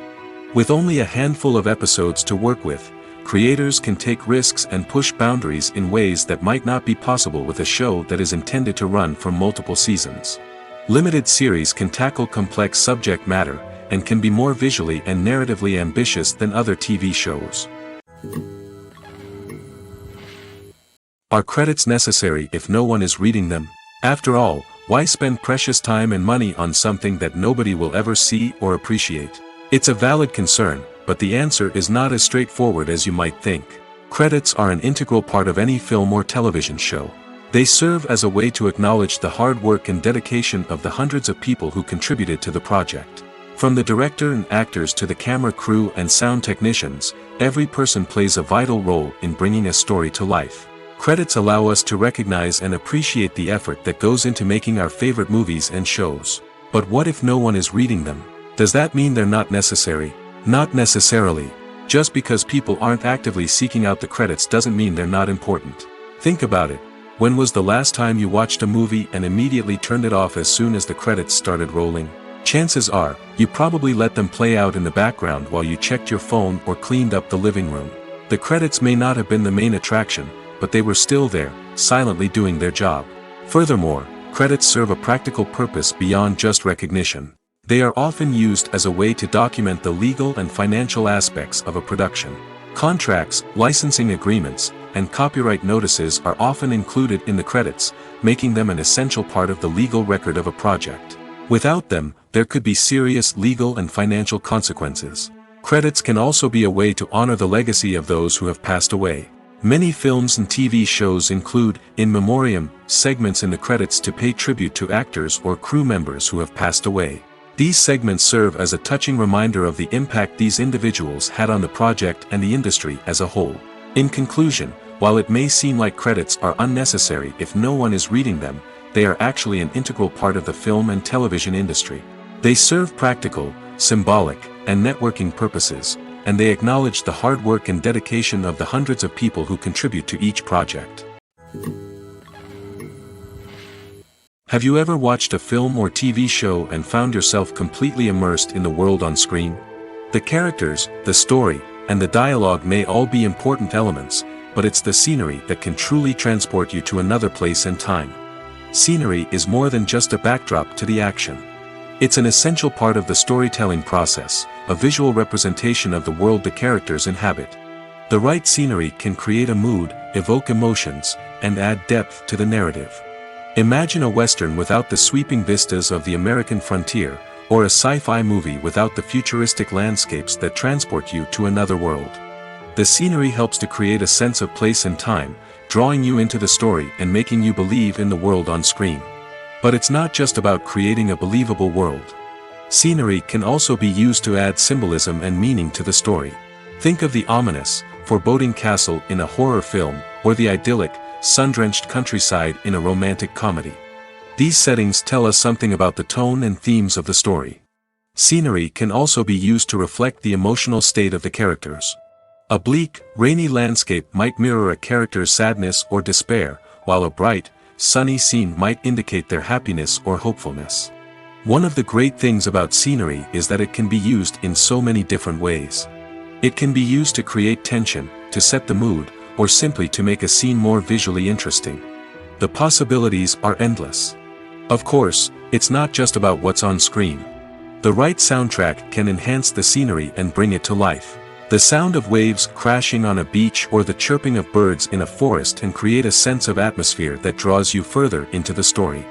Speaker 2: With only a handful of episodes to work with, creators can take risks and push boundaries in ways that might not be possible with a show that is intended to run for multiple seasons. Limited series can tackle complex subject matter, and can be more visually and narratively ambitious than other TV shows. Are credits necessary if no one is reading them? After all, why spend precious time and money on something that nobody will ever see or appreciate? It's a valid concern, but the answer is not as straightforward as you might think. Credits are an integral part of any film or television show. They serve as a way to acknowledge the hard work and dedication of the hundreds of people who contributed to the project. From the director and actors to the camera crew and sound technicians, every person plays a vital role in bringing a story to life. Credits allow us to recognize and appreciate the effort that goes into making our favorite movies and shows. But what if no one is reading them? Does that mean they're not necessary? Not necessarily. Just because people aren't actively seeking out the credits doesn't mean they're not important. Think about it. When was the last time you watched a movie and immediately turned it off as soon as the credits started rolling? Chances are, you probably let them play out in the background while you checked your phone or cleaned up the living room. The credits may not have been the main attraction, but they were still there, silently doing their job. Furthermore, credits serve a practical purpose beyond just recognition. They are often used as a way to document the legal and financial aspects of a production. Contracts, licensing agreements, and copyright notices are often included in the credits, making them an essential part of the legal record of a project. Without them, there could be serious legal and financial consequences. Credits can also be a way to honor the legacy of those who have passed away. Many films and TV shows include, in memoriam, segments in the credits to pay tribute to actors or crew members who have passed away. These segments serve as a touching reminder of the impact these individuals had on the project and the industry as a whole. In conclusion, while it may seem like credits are unnecessary if no one is reading them, they are actually an integral part of the film and television industry. They serve practical, symbolic, and networking purposes, and they acknowledge the hard work and dedication of the hundreds of people who contribute to each project. Have you ever watched a film or TV show and found yourself completely immersed in the world on screen? The characters, the story, and the dialogue may all be important elements, but it's the scenery that can truly transport you to another place and time. Scenery is more than just a backdrop to the action. It's an essential part of the storytelling process, a visual representation of the world the characters inhabit. The right scenery can create a mood, evoke emotions, and add depth to the narrative. Imagine a Western without the sweeping vistas of the American frontier, or a sci-fi movie without the futuristic landscapes that transport you to another world. The scenery helps to create a sense of place and time, drawing you into the story and making you believe in the world on screen. But it's not just about creating a believable world. Scenery can also be used to add symbolism and meaning to the story. Think of the ominous, foreboding castle in a horror film, or the idyllic, sun-drenched countryside in a romantic comedy. These settings tell us something about the tone and themes of the story. Scenery can also be used to reflect the emotional state of the characters. A bleak, rainy landscape might mirror a character's sadness or despair, while a bright, sunny scene might indicate their happiness or hopefulness. One of the great things about scenery is that it can be used in so many different ways. It can be used to create tension, to set the mood, or simply to make a scene more visually interesting. The possibilities are endless. Of course, it's not just about what's on screen. The right soundtrack can enhance the scenery and bring it to life. The sound of waves crashing on a beach or the chirping of birds in a forest can create a sense of atmosphere that draws you further into the story.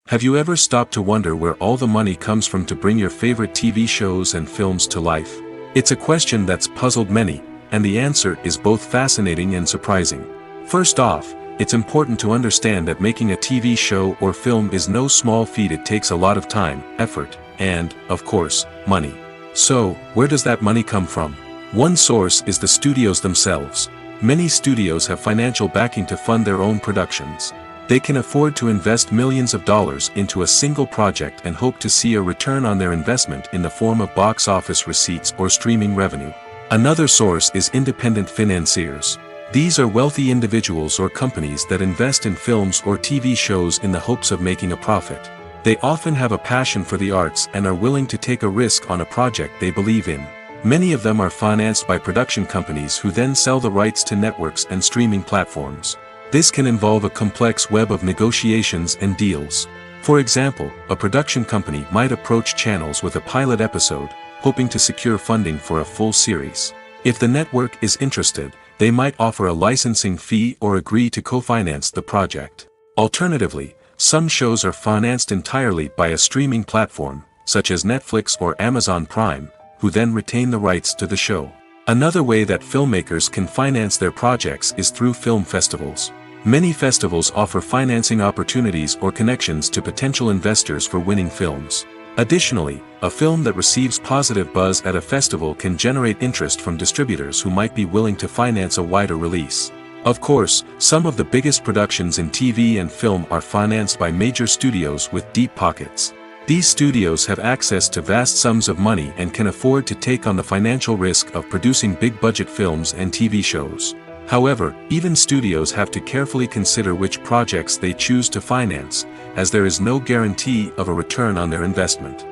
Speaker 2: Have you ever stopped to wonder where all the money comes from to bring your favorite TV shows and films to life? It's a question that's puzzled many, and the answer is both fascinating and surprising. First off, it's important to understand that making a TV show or film is no small feat. It takes a lot of time, effort, and, of course, money. So, where does that money come from? One source is the studios themselves. Many studios have financial backing to fund their own productions. They can afford to invest millions of dollars into a single project and hope to see a return on their investment in the form of box office receipts or streaming revenue. Another source is independent financiers. These are wealthy individuals or companies that invest in films or TV shows in the hopes of making a profit. They often have a passion for the arts and are willing to take a risk on a project they believe in. Many of them are financed by production companies who then sell the rights to networks and streaming platforms. This can involve a complex web of negotiations and deals. For example, a production company might approach channels with a pilot episode, hoping to secure funding for a full series. If the network is interested, they might offer a licensing fee or agree to co-finance the project. Alternatively, some shows are financed entirely by a streaming platform, such as Netflix or Amazon Prime, who then retain the rights to the show. Another way that filmmakers can finance their projects is through film festivals. Many festivals offer financing opportunities or connections to potential investors for winning films. Additionally, a film that receives positive buzz at a festival can generate interest from distributors who might be willing to finance a wider release. Of course, some of the biggest productions in TV and film are financed by major studios with deep pockets. These studios have access to vast sums of money and can afford to take on the financial risk of producing big-budget films and TV shows. However, even studios have to carefully consider which projects they choose to finance, as there is no guarantee of a return on their investment.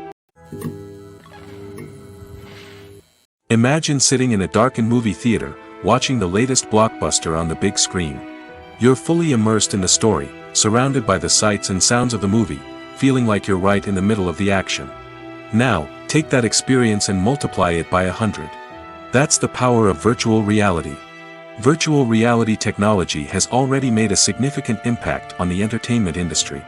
Speaker 2: Imagine sitting in a darkened movie theater, watching the latest blockbuster on the big screen. You're fully immersed in the story, surrounded by the sights and sounds of the movie, feeling like you're right in the middle of the action. Now, take that experience and multiply it by 100. That's the power of virtual reality. Virtual reality technology has already made a significant impact on the entertainment industry.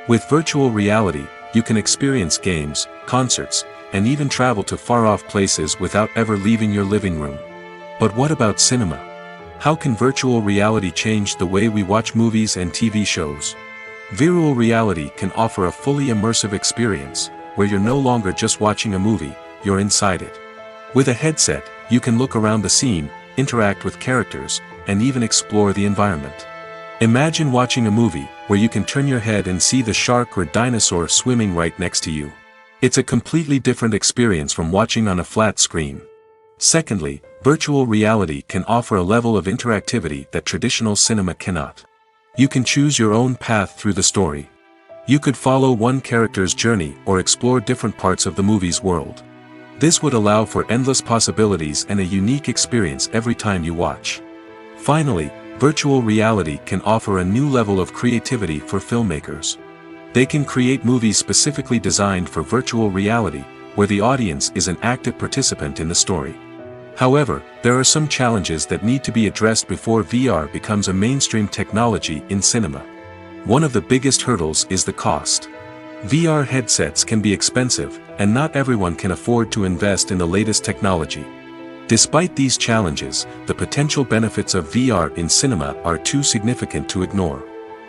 Speaker 2: With virtual reality, you can experience games, concerts, and even travel to far-off places without ever leaving your living room. But what about cinema? How can virtual reality change the way we watch movies and TV shows? Virtual reality can offer a fully immersive experience, where you're no longer just watching a movie, you're inside it. With a headset, you can look around the scene, interact with characters, and even explore the environment. Imagine watching a movie, where you can turn your head and see the shark or dinosaur swimming right next to you. It's a completely different experience from watching on a flat screen. Secondly, virtual reality can offer a level of interactivity that traditional cinema cannot. You can choose your own path through the story. You could follow one character's journey or explore different parts of the movie's world. This would allow for endless possibilities and a unique experience every time you watch. Finally, virtual reality can offer a new level of creativity for filmmakers. They can create movies specifically designed for virtual reality, where the audience is an active participant in the story. However, there are some challenges that need to be addressed before VR becomes a mainstream technology in cinema. One of the biggest hurdles is the cost. VR headsets can be expensive, and not everyone can afford to invest in the latest technology. Despite these challenges, the potential benefits of VR in cinema are too significant to ignore.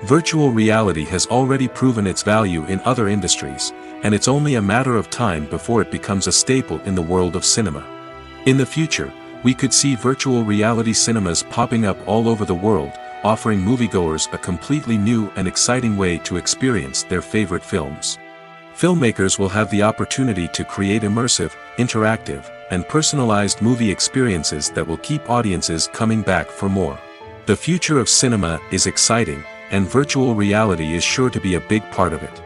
Speaker 2: Virtual reality has already proven its value in other industries, and it's only a matter of time before it becomes a staple in the world of cinema. In the future, we could see virtual reality cinemas popping up all over the world, offering moviegoers a completely new and exciting way to experience their favorite films. Filmmakers will have the opportunity to create immersive, interactive, and personalized movie experiences that will keep audiences coming back for more. The future of cinema is exciting, and virtual reality is sure to be a big part of it.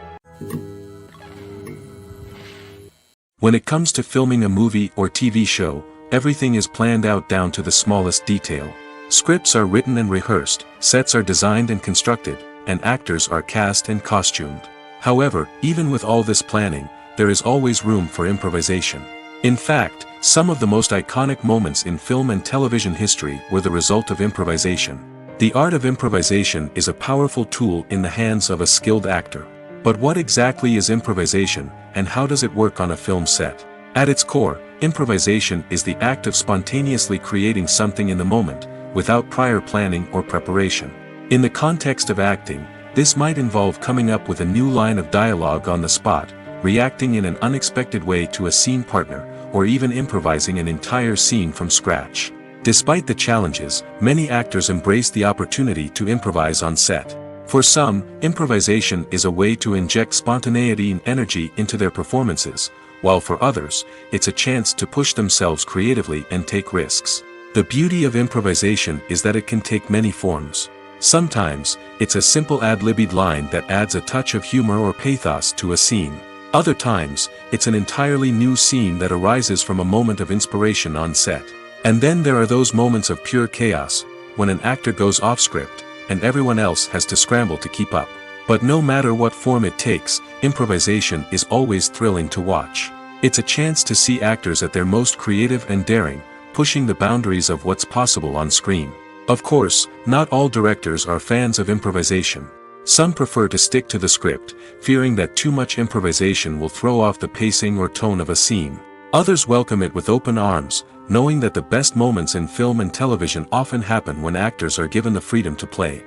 Speaker 2: When it comes to filming a movie or TV show, everything is planned out down to the smallest detail. Scripts are written and rehearsed, sets are designed and constructed, and actors are cast and costumed. However, even with all this planning, there is always room for improvisation. In fact, some of the most iconic moments in film and television history were the result of improvisation. The art of improvisation is a powerful tool in the hands of a skilled actor. But what exactly is improvisation, and how does it work on a film set? At its core, improvisation is the act of spontaneously creating something in the moment, without prior planning or preparation. In the context of acting, this might involve coming up with a new line of dialogue on the spot, reacting in an unexpected way to a scene partner, or even improvising an entire scene from scratch. Despite the challenges, many actors embrace the opportunity to improvise on set. For some, improvisation is a way to inject spontaneity and energy into their performances, while for others, it's a chance to push themselves creatively and take risks. The beauty of improvisation is that it can take many forms. Sometimes, it's a simple ad-libbed line that adds a touch of humor or pathos to a scene. Other times, it's an entirely new scene that arises from a moment of inspiration on set. And then there are those moments of pure chaos, when an actor goes off script, and everyone else has to scramble to keep up. But no matter what form it takes, improvisation is always thrilling to watch. It's a chance to see actors at their most creative and daring, pushing the boundaries of what's possible on screen. Of course, not all directors are fans of improvisation. Some prefer to stick to the script, fearing that too much improvisation will throw off the pacing or tone of a scene. Others welcome it with open arms, knowing that the best moments in film and television often happen when actors are given the freedom to play.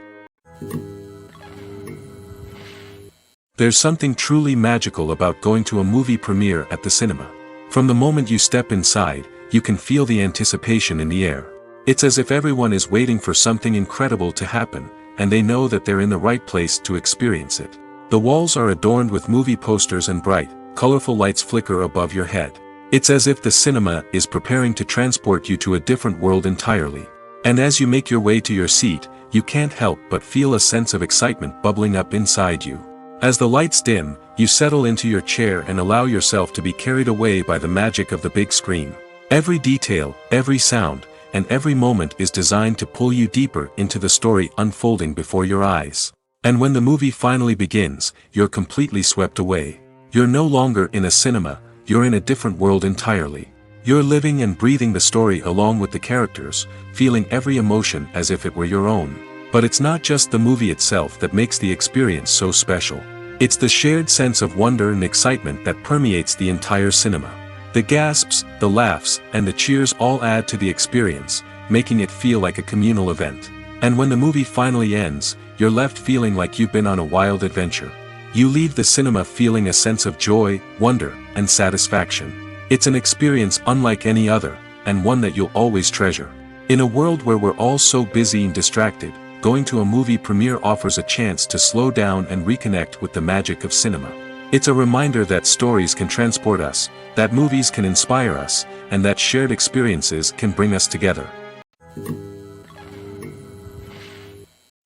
Speaker 2: There's something truly magical about going to a movie premiere at the cinema. From the moment you step inside, you can feel the anticipation in the air. It's as if everyone is waiting for something incredible to happen, and they know that they're in the right place to experience it. The walls are adorned with movie posters and bright, colorful lights flicker above your head. It's as if the cinema is preparing to transport you to a different world entirely. And as you make your way to your seat, you can't help but feel a sense of excitement bubbling up inside you. As the lights dim, you settle into your chair and allow yourself to be carried away by the magic of the big screen. Every detail, every sound, and every moment is designed to pull you deeper into the story unfolding before your eyes. And when the movie finally begins, you're completely swept away. You're no longer in a cinema, you're in a different world entirely. You're living and breathing the story along with the characters, feeling every emotion as if it were your own. But it's not just the movie itself that makes the experience so special. It's the shared sense of wonder and excitement that permeates the entire cinema. The gasps, the laughs, and the cheers all add to the experience, making it feel like a communal event. And when the movie finally ends, you're left feeling like you've been on a wild adventure. You leave the cinema feeling a sense of joy, wonder, and satisfaction. It's an experience unlike any other, and one that you'll always treasure. In a world where we're all so busy and distracted, going to a movie premiere offers a chance to slow down and reconnect with the magic of cinema. It's a reminder that stories can transport us, that movies can inspire us, and that shared experiences can bring us together.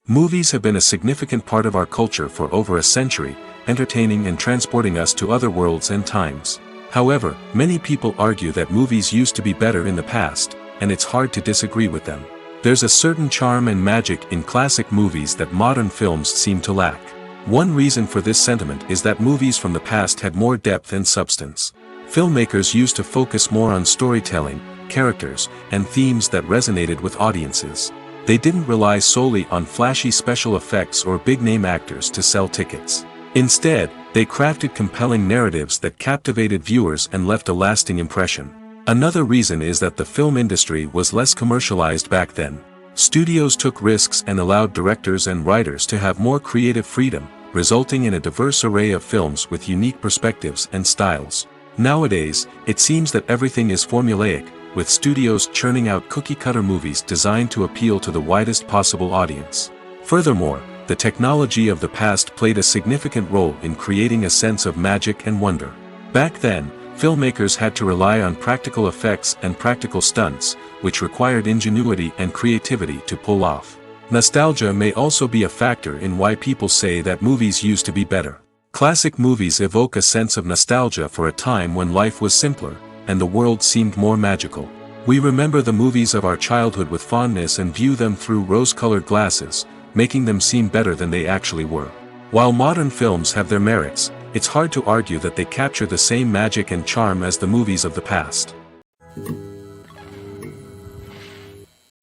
Speaker 2: Movies have been a significant part of our culture for over a century, entertaining and transporting us to other worlds and times. However, many people argue that movies used to be better in the past, and it's hard to disagree with them. There's a certain charm and magic in classic movies that modern films seem to lack. One reason for this sentiment is that movies from the past had more depth and substance. Filmmakers used to focus more on storytelling, characters, and themes that resonated with audiences. They didn't rely solely on flashy special effects or big-name actors to sell tickets. Instead, they crafted compelling narratives that captivated viewers and left a lasting impression. Another reason is that the film industry was less commercialized back then. Studios took risks and allowed directors and writers to have more creative freedom, resulting in a diverse array of films with unique perspectives and styles. Nowadays, it seems that everything is formulaic, with studios churning out cookie-cutter movies designed to appeal to the widest possible audience. Furthermore, the technology of the past played a significant role in creating a sense of magic and wonder. Back then, filmmakers had to rely on practical effects and practical stunts, which required ingenuity and creativity to pull off. Nostalgia may also be a factor in why people say that movies used to be better. Classic movies evoke a sense of nostalgia for a time when life was simpler, and the world seemed more magical. We remember the movies of our childhood with fondness and view them through rose-colored glasses, making them seem better than they actually were. While modern films have their merits, it's hard to argue that they capture the same magic and charm as the movies of the past.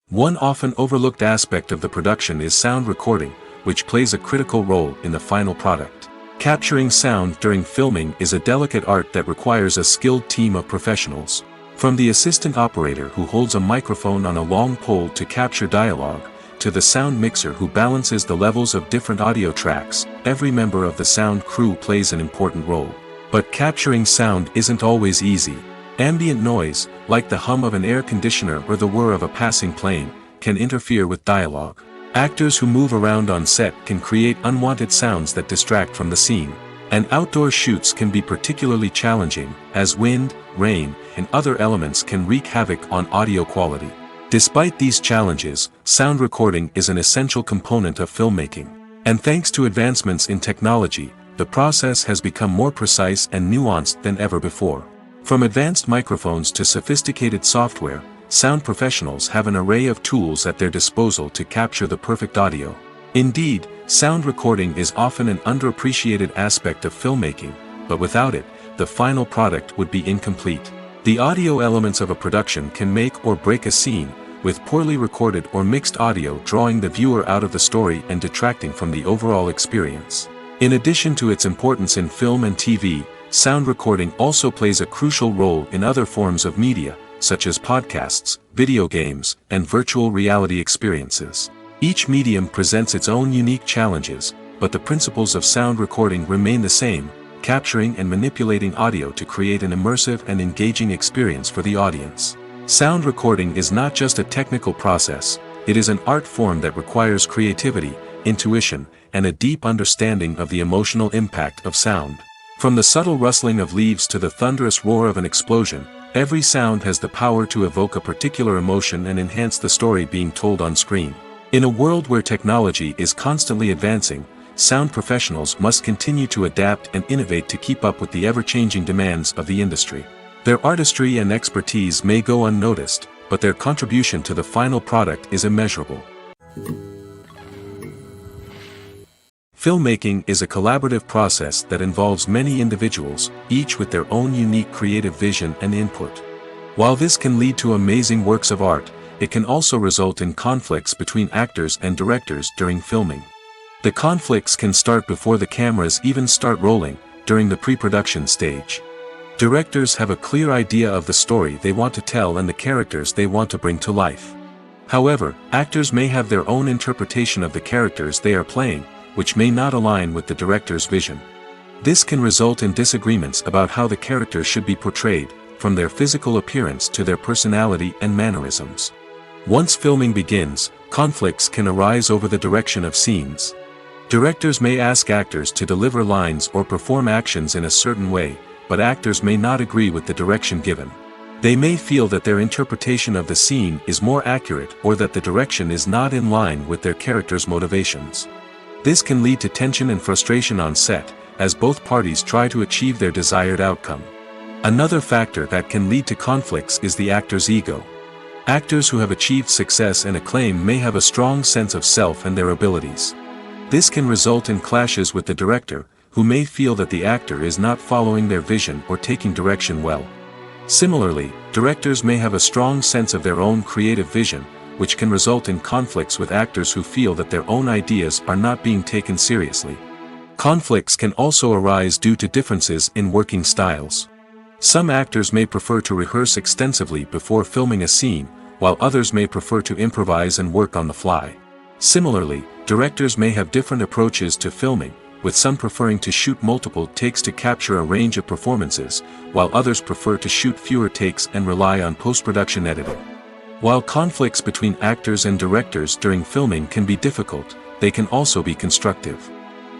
Speaker 2: One often overlooked aspect of the production is sound recording, which plays a critical role in the final product. Capturing sound during filming is a delicate art that requires a skilled team of professionals. From the assistant operator who holds a microphone on a long pole to capture dialogue, to the sound mixer who balances the levels of different audio tracks, every member of the sound crew plays an important role. But capturing sound isn't always easy. Ambient noise, like the hum of an air conditioner or the whir of a passing plane, can interfere with dialogue. Actors who move around on set can create unwanted sounds that distract from the scene. And outdoor shoots can be particularly challenging, as wind, rain, and other elements can wreak havoc on audio quality. Despite these challenges, sound recording is an essential component of filmmaking. And thanks to advancements in technology, the process has become more precise and nuanced than ever before. From advanced microphones to sophisticated software, sound professionals have an array of tools at their disposal to capture the perfect audio. Indeed, sound recording is often an underappreciated aspect of filmmaking, but without it, the final product would be incomplete. The audio elements of a production can make or break a scene, with poorly recorded or mixed audio drawing the viewer out of the story and detracting from the overall experience. In addition to its importance in film and TV, sound recording also plays a crucial role in other forms of media, such as podcasts, video games, and virtual reality experiences. Each medium presents its own unique challenges, but the principles of sound recording remain the same, capturing and manipulating audio to create an immersive and engaging experience for the audience. Sound recording is not just a technical process, it is an art form that requires creativity, intuition, and a deep understanding of the emotional impact of sound. From the subtle rustling of leaves to the thunderous roar of an explosion, every sound has the power to evoke a particular emotion and enhance the story being told on screen. In a world where technology is constantly advancing, sound professionals must continue to adapt and innovate to keep up with the ever-changing demands of the industry. Their artistry and expertise may go unnoticed, but their contribution to the final product is immeasurable. Filmmaking is a collaborative process that involves many individuals, each with their own unique creative vision and input. While this can lead to amazing works of art, it can also result in conflicts between actors and directors during filming. The conflicts can start before the cameras even start rolling, during the pre-production stage. Directors have a clear idea of the story they want to tell and the characters they want to bring to life. However, actors may have their own interpretation of the characters they are playing, which may not align with the director's vision. This can result in disagreements about how the characters should be portrayed, from their physical appearance to their personality and mannerisms. Once filming begins, conflicts can arise over the direction of scenes. Directors may ask actors to deliver lines or perform actions in a certain way, but actors may not agree with the direction given. They may feel that their interpretation of the scene is more accurate or that the direction is not in line with their character's motivations. This can lead to tension and frustration on set, as both parties try to achieve their desired outcome. Another factor that can lead to conflicts is the actor's ego. Actors who have achieved success and acclaim may have a strong sense of self and their abilities. This can result in clashes with the director, who may feel that the actor is not following their vision or taking direction well. Similarly, directors may have a strong sense of their own creative vision, which can result in conflicts with actors who feel that their own ideas are not being taken seriously. Conflicts can also arise due to differences in working styles. Some actors may prefer to rehearse extensively before filming a scene, while others may prefer to improvise and work on the fly. Similarly, directors may have different approaches to filming, with some preferring to shoot multiple takes to capture a range of performances, while others prefer to shoot fewer takes and rely on post-production editing. While conflicts between actors and directors during filming can be difficult, they can also be constructive.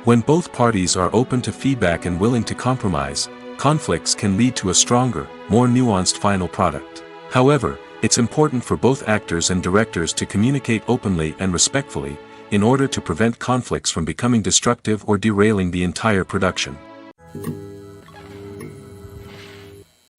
Speaker 2: When both parties are open to feedback and willing to compromise, conflicts can lead to a stronger, more nuanced final product. However, it's important for both actors and directors to communicate openly and respectfully, in order to prevent conflicts from becoming destructive or derailing the entire production.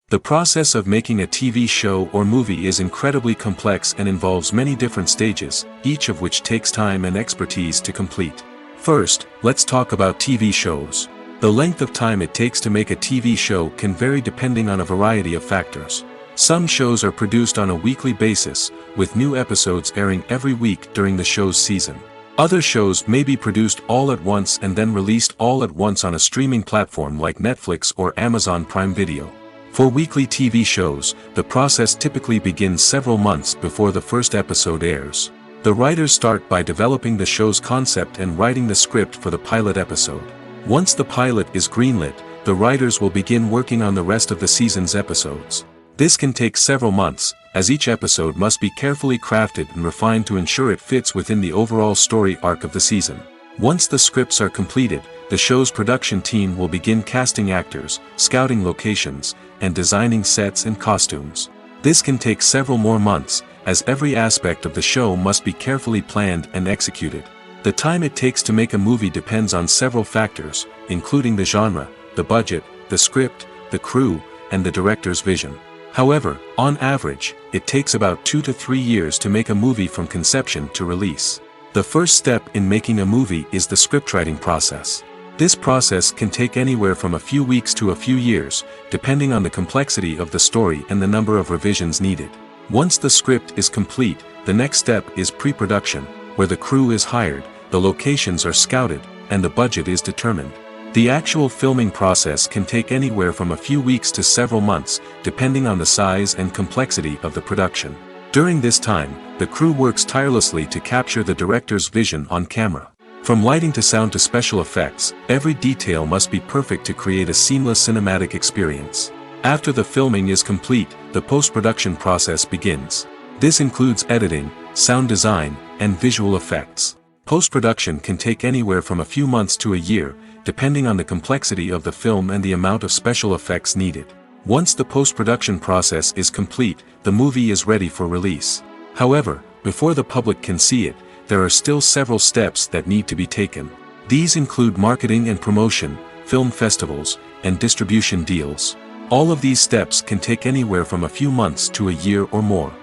Speaker 2: The process of making a TV show or movie is incredibly complex and involves many different stages, each of which takes time and expertise to complete. First, let's talk about TV shows. The length of time it takes to make a TV show can vary depending on a variety of factors. Some shows are produced on a weekly basis, with new episodes airing every week during the show's season. Other shows may be produced all at once and then released all at once on a streaming platform like Netflix or Amazon Prime Video. For weekly TV shows, the process typically begins several months before the first episode airs. The writers start by developing the show's concept and writing the script for the pilot episode. Once the pilot is greenlit, the writers will begin working on the rest of the season's episodes. This can take several months, as each episode must be carefully crafted and refined to ensure it fits within the overall story arc of the season. Once the scripts are completed, the show's production team will begin casting actors, scouting locations, and designing sets and costumes. This can take several more months, as every aspect of the show must be carefully planned and executed. The time it takes to make a movie depends on several factors, including the genre, the budget, the script, the crew, and the director's vision. However, on average, it takes about 2 to 3 years to make a movie from conception to release. The first step in making a movie is the scriptwriting process. This process can take anywhere from a few weeks to a few years, depending on the complexity of the story and the number of revisions needed. Once the script is complete, the next step is pre-production, where the crew is hired, the locations are scouted, and the budget is determined. The actual filming process can take anywhere from a few weeks to several months, depending on the size and complexity of the production. During this time, the crew works tirelessly to capture the director's vision on camera. From lighting to sound to special effects, every detail must be perfect to create a seamless cinematic experience. After the filming is complete, the post-production process begins. This includes editing, sound design, and visual effects. Post-production can take anywhere from a few months to a year, depending on the complexity of the film and the amount of special effects needed. Once the post-production process is complete, the movie is ready for release. However, before the public can see it, there are still several steps that need to be taken. These include marketing and promotion, film festivals, and distribution deals. All of these steps can take anywhere from a few months to a year or more.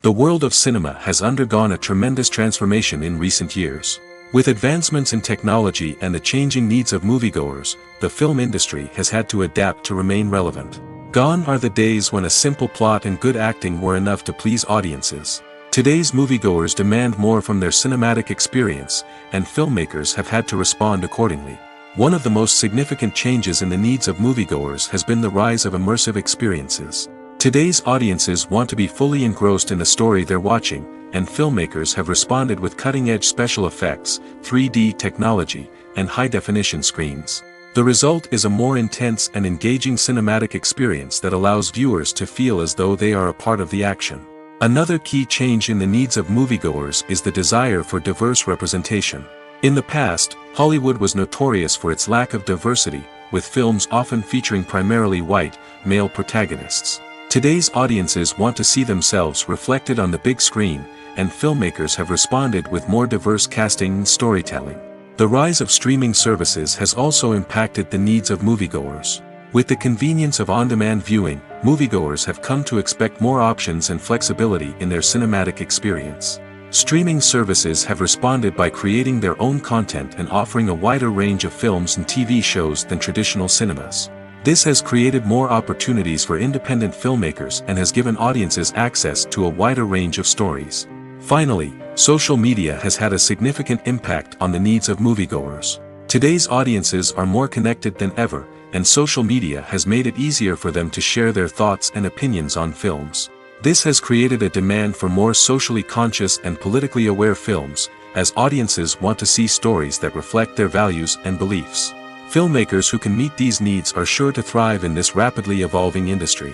Speaker 2: The world of cinema has undergone a tremendous transformation in recent years. With advancements in technology and the changing needs of moviegoers, the film industry has had to adapt to remain relevant. Gone are the days when a simple plot and good acting were enough to please audiences. Today's moviegoers demand more from their cinematic experience, and filmmakers have had to respond accordingly. One of the most significant changes in the needs of moviegoers has been the rise of immersive experiences. Today's audiences want to be fully engrossed in the story they're watching, and filmmakers have responded with cutting-edge special effects, 3D technology, and high-definition screens. The result is a more intense and engaging cinematic experience that allows viewers to feel as though they are a part of the action. Another key change in the needs of moviegoers is the desire for diverse representation. In the past, Hollywood was notorious for its lack of diversity, with films often featuring primarily white, male protagonists. Today's audiences want to see themselves reflected on the big screen, and filmmakers have responded with more diverse casting and storytelling. The rise of streaming services has also impacted the needs of moviegoers. With the convenience of on-demand viewing, moviegoers have come to expect more options and flexibility in their cinematic experience. Streaming services have responded by creating their own content and offering a wider range of films and TV shows than traditional cinemas. This has created more opportunities for independent filmmakers and has given audiences access to a wider range of stories. Finally, social media has had a significant impact on the needs of moviegoers. Today's audiences are more connected than ever, and social media has made it easier for them to share their thoughts and opinions on films. This has created a demand for more socially conscious and politically aware films, as audiences want to see stories that reflect their values and beliefs. Filmmakers who can meet these needs are sure to thrive in this rapidly evolving industry.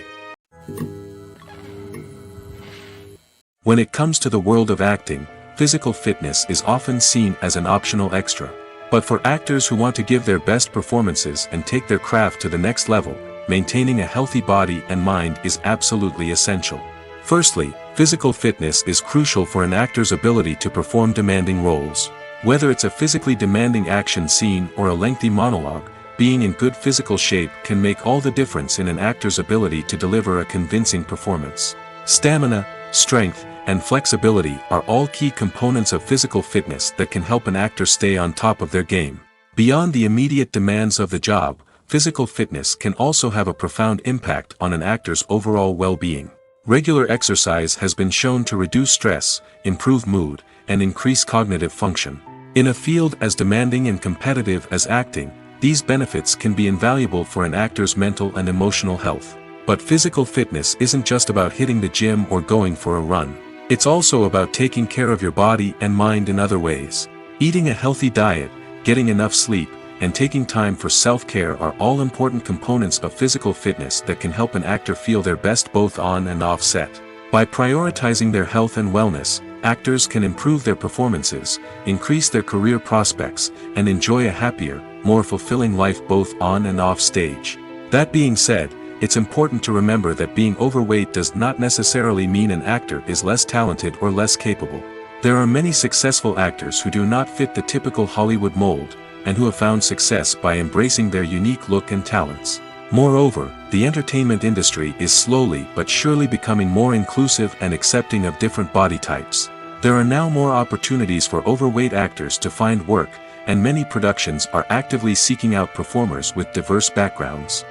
Speaker 2: When it comes to the world of acting, physical fitness is often seen as an optional extra. But for actors who want to give their best performances and take their craft to the next level, maintaining a healthy body and mind is absolutely essential. Firstly, physical fitness is crucial for an actor's ability to perform demanding roles. Whether it's a physically demanding action scene or a lengthy monologue, being in good physical shape can make all the difference in an actor's ability to deliver a convincing performance. Stamina, strength, and flexibility are all key components of physical fitness that can help an actor stay on top of their game. Beyond the immediate demands of the job, physical fitness can also have a profound impact on an actor's overall well-being. Regular exercise has been shown to reduce stress, improve mood, and increase cognitive function. In a field as demanding and competitive as acting, these benefits can be invaluable for an actor's mental and emotional health. But physical fitness isn't just about hitting the gym or going for a run. It's also about taking care of your body and mind in other ways. Eating a healthy diet, getting enough sleep, and taking time for self-care are all important components of physical fitness that can help an actor feel their best both on and off set. By prioritizing their health and wellness, actors can improve their performances, increase their career prospects, and enjoy a happier, more fulfilling life both on and off stage. That being said, it's important to remember that being overweight does not necessarily mean an actor is less talented or less capable. There are many successful actors who do not fit the typical Hollywood mold, and who have found success by embracing their unique look and talents. Moreover, the entertainment industry is slowly but surely becoming more inclusive and accepting of different body types. There are now more opportunities for overweight actors to find work, and many productions are actively seeking out performers with diverse backgrounds.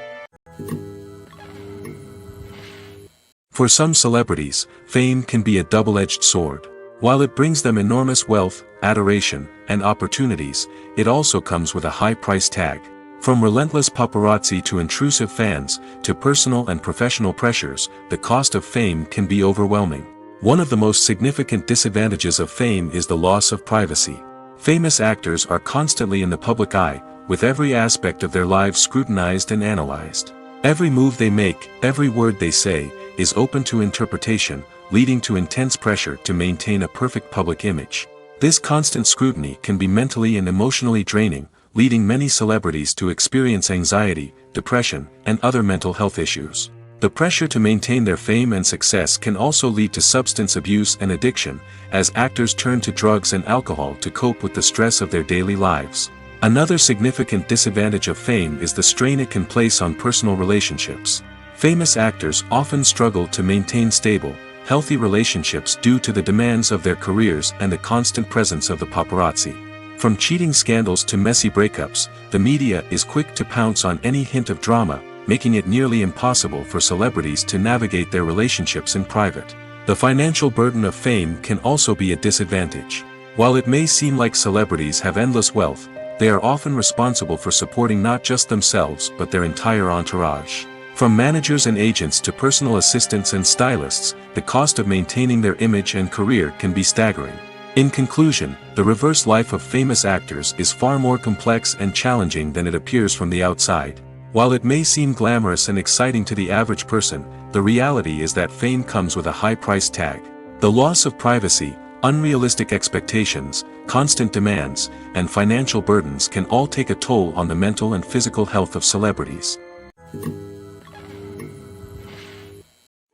Speaker 2: For some celebrities, fame can be a double-edged sword. While it brings them enormous wealth, adoration, and opportunities, it also comes with a high price tag. From relentless paparazzi to intrusive fans, to personal and professional pressures, the cost of fame can be overwhelming. One of the most significant disadvantages of fame is the loss of privacy. Famous actors are constantly in the public eye, with every aspect of their lives scrutinized and analyzed. Every move they make, every word they say, is open to interpretation, leading to intense pressure to maintain a perfect public image. This constant scrutiny can be mentally and emotionally draining, leading many celebrities to experience anxiety, depression, and other mental health issues. The pressure to maintain their fame and success can also lead to substance abuse and addiction, as actors turn to drugs and alcohol to cope with the stress of their daily lives. Another significant disadvantage of fame is the strain it can place on personal relationships. Famous actors often struggle to maintain stable, healthy relationships due to the demands of their careers and the constant presence of the paparazzi. From cheating scandals to messy breakups, the media is quick to pounce on any hint of drama, making it nearly impossible for celebrities to navigate their relationships in private. The financial burden of fame can also be a disadvantage. While it may seem like celebrities have endless wealth, they are often responsible for supporting not just themselves but their entire entourage. From managers and agents to personal assistants and stylists, the cost of maintaining their image and career can be staggering. In conclusion, the reverse life of famous actors is far more complex and challenging than it appears from the outside. While it may seem glamorous and exciting to the average person, the reality is that fame comes with a high price tag. The loss of privacy, unrealistic expectations, constant demands, and financial burdens can all take a toll on the mental and physical health of celebrities.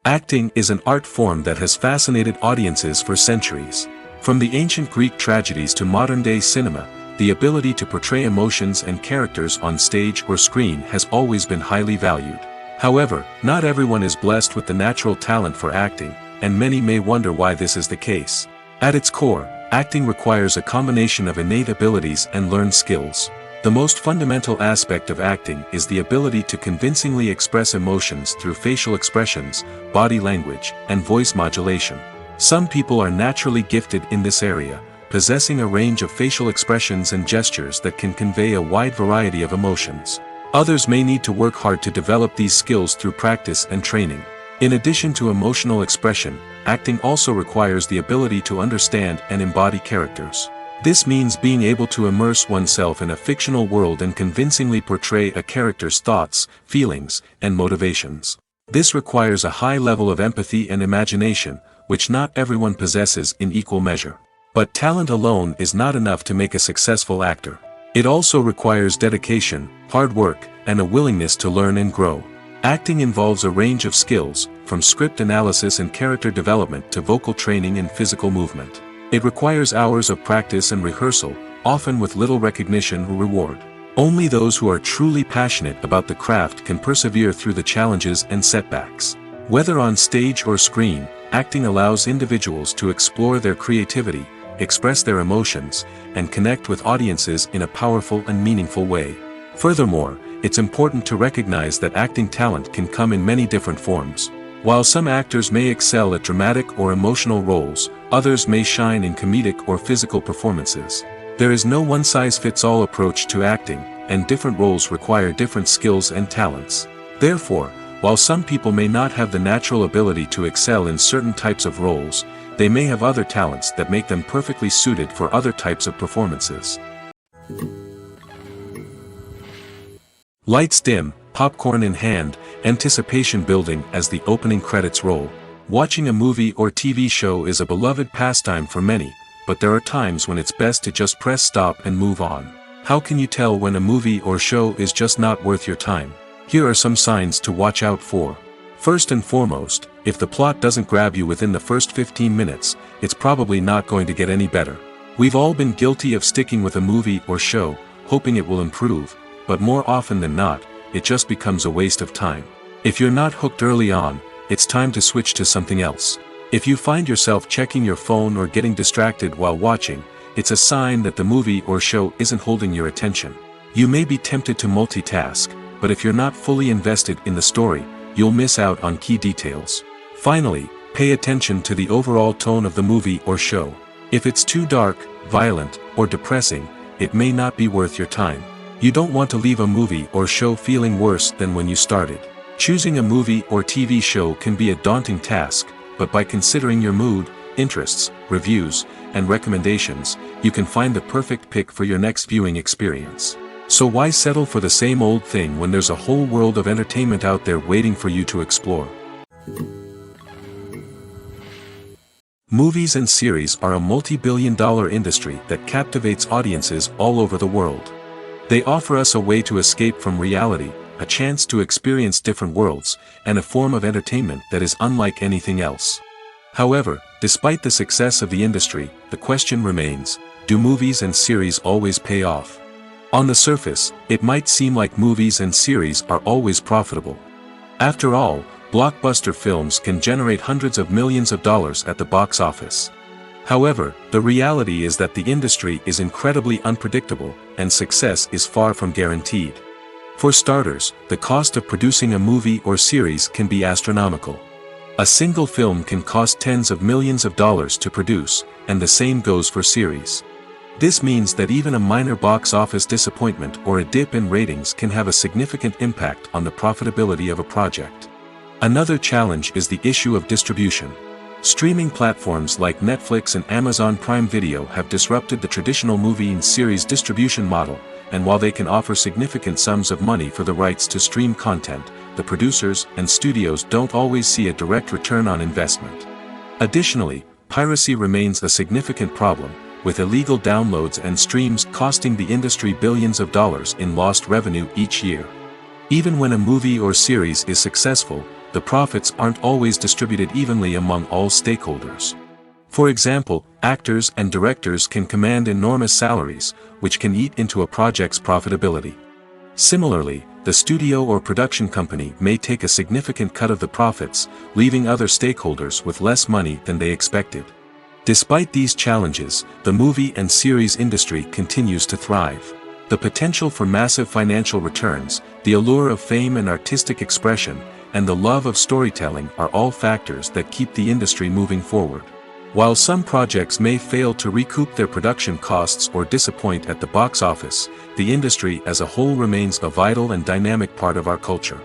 Speaker 2: Acting is an art form that has fascinated audiences for centuries. From the ancient Greek tragedies to modern-day cinema, the ability to portray emotions and characters on stage or screen has always been highly valued. However, not everyone is blessed with the natural talent for acting, and many may wonder why this is the case. At its core, acting requires a combination of innate abilities and learned skills. The most fundamental aspect of acting is the ability to convincingly express emotions through facial expressions, body language, and voice modulation. Some people are naturally gifted in this area, possessing a range of facial expressions and gestures that can convey a wide variety of emotions. Others may need to work hard to develop these skills through practice and training. In addition to emotional expression, acting also requires the ability to understand and embody characters. This means being able to immerse oneself in a fictional world and convincingly portray a character's thoughts, feelings, and motivations. This requires a high level of empathy and imagination, which not everyone possesses in equal measure. But talent alone is not enough to make a successful actor. It also requires dedication, hard work, and a willingness to learn and grow. Acting involves a range of skills, from script analysis and character development to vocal training and physical movement. It requires hours of practice and rehearsal, often with little recognition or reward. Only those who are truly passionate about the craft can persevere through the challenges and setbacks. Whether on stage or screen, acting allows individuals to explore their creativity, express their emotions, and connect with audiences in a powerful and meaningful way. Furthermore, it's important to recognize that acting talent can come in many different forms. While some actors may excel at dramatic or emotional roles, others may shine in comedic or physical performances. There is no one-size-fits-all approach to acting, and different roles require different skills and talents. Therefore, while some people may not have the natural ability to excel in certain types of roles, they may have other talents that make them perfectly suited for other types of performances. Lights dim, popcorn in hand, anticipation building as the opening credits roll. Watching a movie or TV show is a beloved pastime for many, but there are times when it's best to just press stop and move on. How can you tell when a movie or show is just not worth your time? Here are some signs to watch out for. First and foremost, if the plot doesn't grab you within the first 15 minutes, it's probably not going to get any better. We've all been guilty of sticking with a movie or show, hoping it will improve, but more often than not, it just becomes a waste of time. If you're not hooked early on, it's time to switch to something else. If you find yourself checking your phone or getting distracted while watching, it's a sign that the movie or show isn't holding your attention. You may be tempted to multitask, but if you're not fully invested in the story, you'll miss out on key details. Finally, pay attention to the overall tone of the movie or show. If it's too dark, violent, or depressing, it may not be worth your time. You don't want to leave a movie or show feeling worse than when you started. Choosing a movie or TV show can be a daunting task, but by considering your mood, interests, reviews, and recommendations, you can find the perfect pick for your next viewing experience. So why settle for the same old thing when there's a whole world of entertainment out there waiting for you to explore? Movies and series are a multi-billion-dollar industry that captivates audiences all over the world. They offer us a way to escape from reality, a chance to experience different worlds, and a form of entertainment that is unlike anything else. However, despite the success of the industry, the question remains, do movies and series always pay off? On the surface, it might seem like movies and series are always profitable. After all, blockbuster films can generate hundreds of millions of dollars at the box office. However, the reality is that the industry is incredibly unpredictable, and success is far from guaranteed. For starters, the cost of producing a movie or series can be astronomical. A single film can cost tens of millions of dollars to produce, and the same goes for series. This means that even a minor box office disappointment or a dip in ratings can have a significant impact on the profitability of a project. Another challenge is the issue of distribution. Streaming platforms like Netflix and Amazon Prime Video have disrupted the traditional movie and series distribution model, and while they can offer significant sums of money for the rights to stream content, the producers and studios don't always see a direct return on investment. Additionally, piracy remains a significant problem, with illegal downloads and streams costing the industry billions of dollars in lost revenue each year. Even when a movie or series is successful, the profits aren't always distributed evenly among all stakeholders. For example, actors and directors can command enormous salaries, which can eat into a project's profitability. Similarly, the studio or production company may take a significant cut of the profits, leaving other stakeholders with less money than they expected. Despite these challenges, the movie and series industry continues to thrive. The potential for massive financial returns, the allure of fame and artistic expression, and the love of storytelling are all factors that keep the industry moving forward. While some projects may fail to recoup their production costs or disappoint at the box office, the industry as a whole remains a vital and dynamic part of our culture.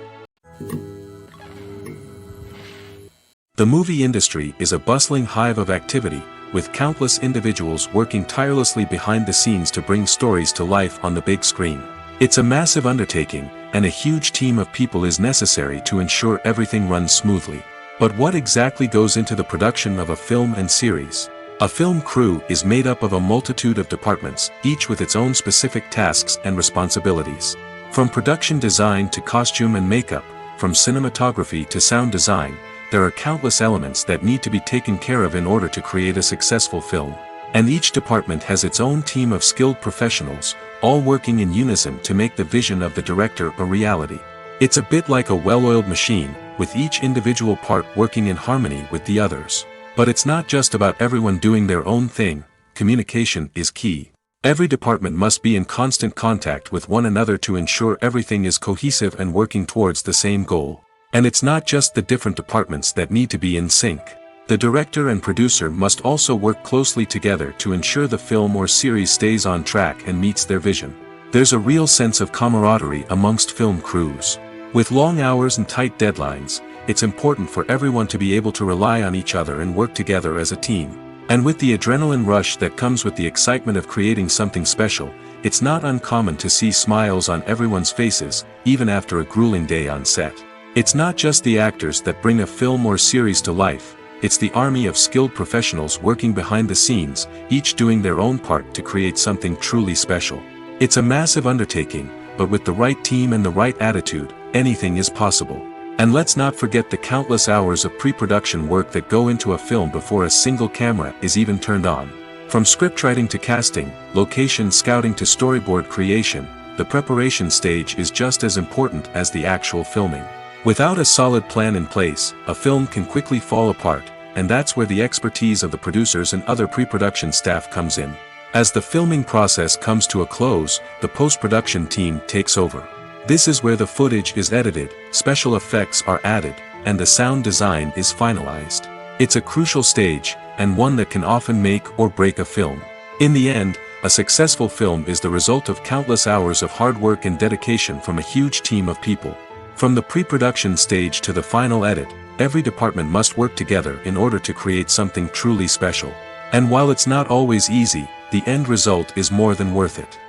Speaker 2: The movie industry is a bustling hive of activity, with countless individuals working tirelessly behind the scenes to bring stories to life on the big screen. It's a massive undertaking, and a huge team of people is necessary to ensure everything runs smoothly. But what exactly goes into the production of a film and series? A film crew is made up of a multitude of departments, each with its own specific tasks and responsibilities. From production design to costume and makeup, from cinematography to sound design, there are countless elements that need to be taken care of in order to create a successful film. And each department has its own team of skilled professionals, all working in unison to make the vision of the director a reality. It's a bit like a well-oiled machine, with each individual part working in harmony with the others. But it's not just about everyone doing their own thing, communication is key. Every department must be in constant contact with one another to ensure everything is cohesive and working towards the same goal. And it's not just the different departments that need to be in sync. The director and producer must also work closely together to ensure the film or series stays on track and meets their vision. There's a real sense of camaraderie amongst film crews. With long hours and tight deadlines, it's important for everyone to be able to rely on each other and work together as a team. And with the adrenaline rush that comes with the excitement of creating something special, it's not uncommon to see smiles on everyone's faces, even after a grueling day on set. It's not just the actors that bring a film or series to life, it's the army of skilled professionals working behind the scenes, each doing their own part to create something truly special. It's a massive undertaking, but with the right team and the right attitude, anything is possible. And let's not forget the countless hours of pre-production work that go into a film before a single camera is even turned on. From scriptwriting to casting, location scouting to storyboard creation, the preparation stage is just as important as the actual filming. Without a solid plan in place, a film can quickly fall apart, and that's where the expertise of the producers and other pre-production staff comes in. As the filming process comes to a close, the post-production team takes over. This is where the footage is edited, special effects are added, and the sound design is finalized. It's a crucial stage, and one that can often make or break a film. In the end, a successful film is the result of countless hours of hard work and dedication from a huge team of people. From the pre-production stage to the final edit, every department must work together in order to create something truly special. And while it's not always easy, the end result is more than worth it.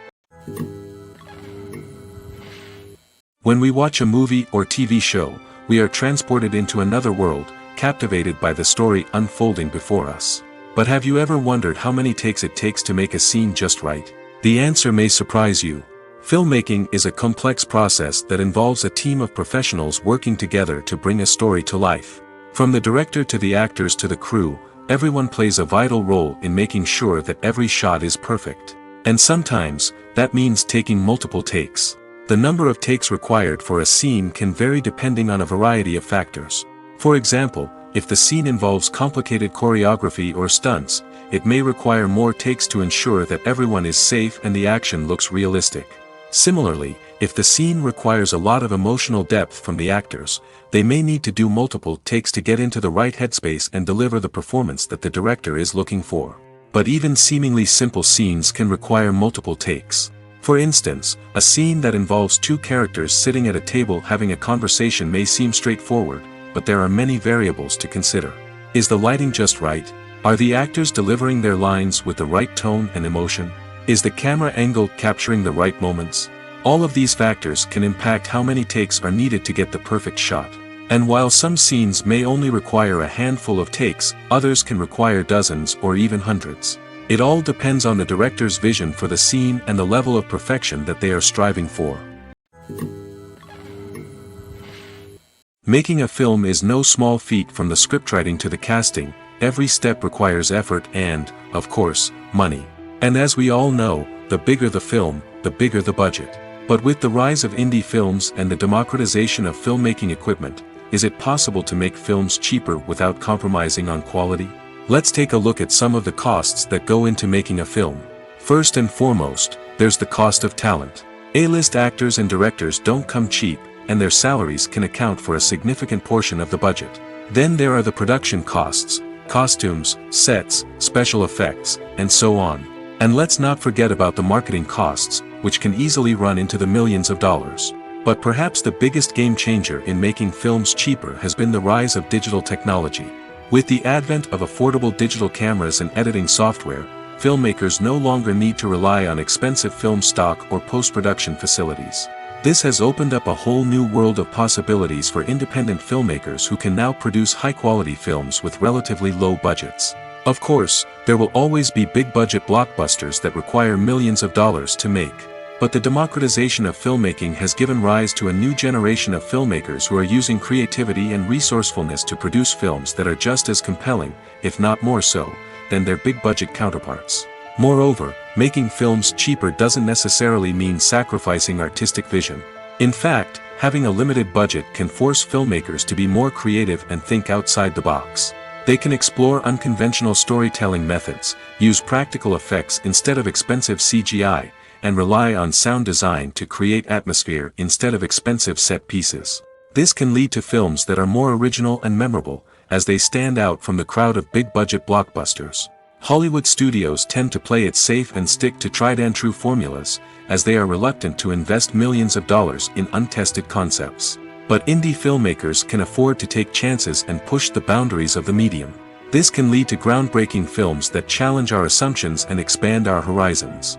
Speaker 2: When we watch a movie or TV show, we are transported into another world, captivated by the story unfolding before us. But have you ever wondered how many takes it takes to make a scene just right? The answer may surprise you. Filmmaking is a complex process that involves a team of professionals working together to bring a story to life. From the director to the actors to the crew, everyone plays a vital role in making sure that every shot is perfect. And sometimes, that means taking multiple takes. The number of takes required for a scene can vary depending on a variety of factors. For example, if the scene involves complicated choreography or stunts, it may require more takes to ensure that everyone is safe and the action looks realistic. Similarly, if the scene requires a lot of emotional depth from the actors, they may need to do multiple takes to get into the right headspace and deliver the performance that the director is looking for. But even seemingly simple scenes can require multiple takes. For instance, a scene that involves two characters sitting at a table having a conversation may seem straightforward, but there are many variables to consider. Is the lighting just right? Are the actors delivering their lines with the right tone and emotion? Is the camera angle capturing the right moments? All of these factors can impact how many takes are needed to get the perfect shot. And while some scenes may only require a handful of takes, others can require dozens or even hundreds. It all depends on the director's vision for the scene and the level of perfection that they are striving for. Making a film is no small feat. From the scriptwriting to the casting, every step requires effort and, of course, money. And as we all know, the bigger the film, the bigger the budget. But with the rise of indie films and the democratization of filmmaking equipment, is it possible to make films cheaper without compromising on quality? Let's take a look at some of the costs that go into making a film. First and foremost, there's the cost of talent. A-list actors and directors don't come cheap, and their salaries can account for a significant portion of the budget. Then there are the production costs, costumes, sets, special effects, and so on. And let's not forget about the marketing costs, which can easily run into the millions of dollars. But perhaps the biggest game changer in making films cheaper has been the rise of digital technology. With the advent of affordable digital cameras and editing software, filmmakers no longer need to rely on expensive film stock or post-production facilities. This has opened up a whole new world of possibilities for independent filmmakers who can now produce high-quality films with relatively low budgets. Of course, there will always be big-budget blockbusters that require millions of dollars to make. But the democratization of filmmaking has given rise to a new generation of filmmakers who are using creativity and resourcefulness to produce films that are just as compelling, if not more so, than their big-budget counterparts. Moreover, making films cheaper doesn't necessarily mean sacrificing artistic vision. In fact, having a limited budget can force filmmakers to be more creative and think outside the box. They can explore unconventional storytelling methods, use practical effects instead of expensive CGI, and rely on sound design to create atmosphere instead of expensive set pieces. This can lead to films that are more original and memorable, as they stand out from the crowd of big-budget blockbusters. Hollywood studios tend to play it safe and stick to tried-and-true formulas, as they are reluctant to invest millions of dollars in untested concepts. But indie filmmakers can afford to take chances and push the boundaries of the medium. This can lead to groundbreaking films that challenge our assumptions and expand our horizons.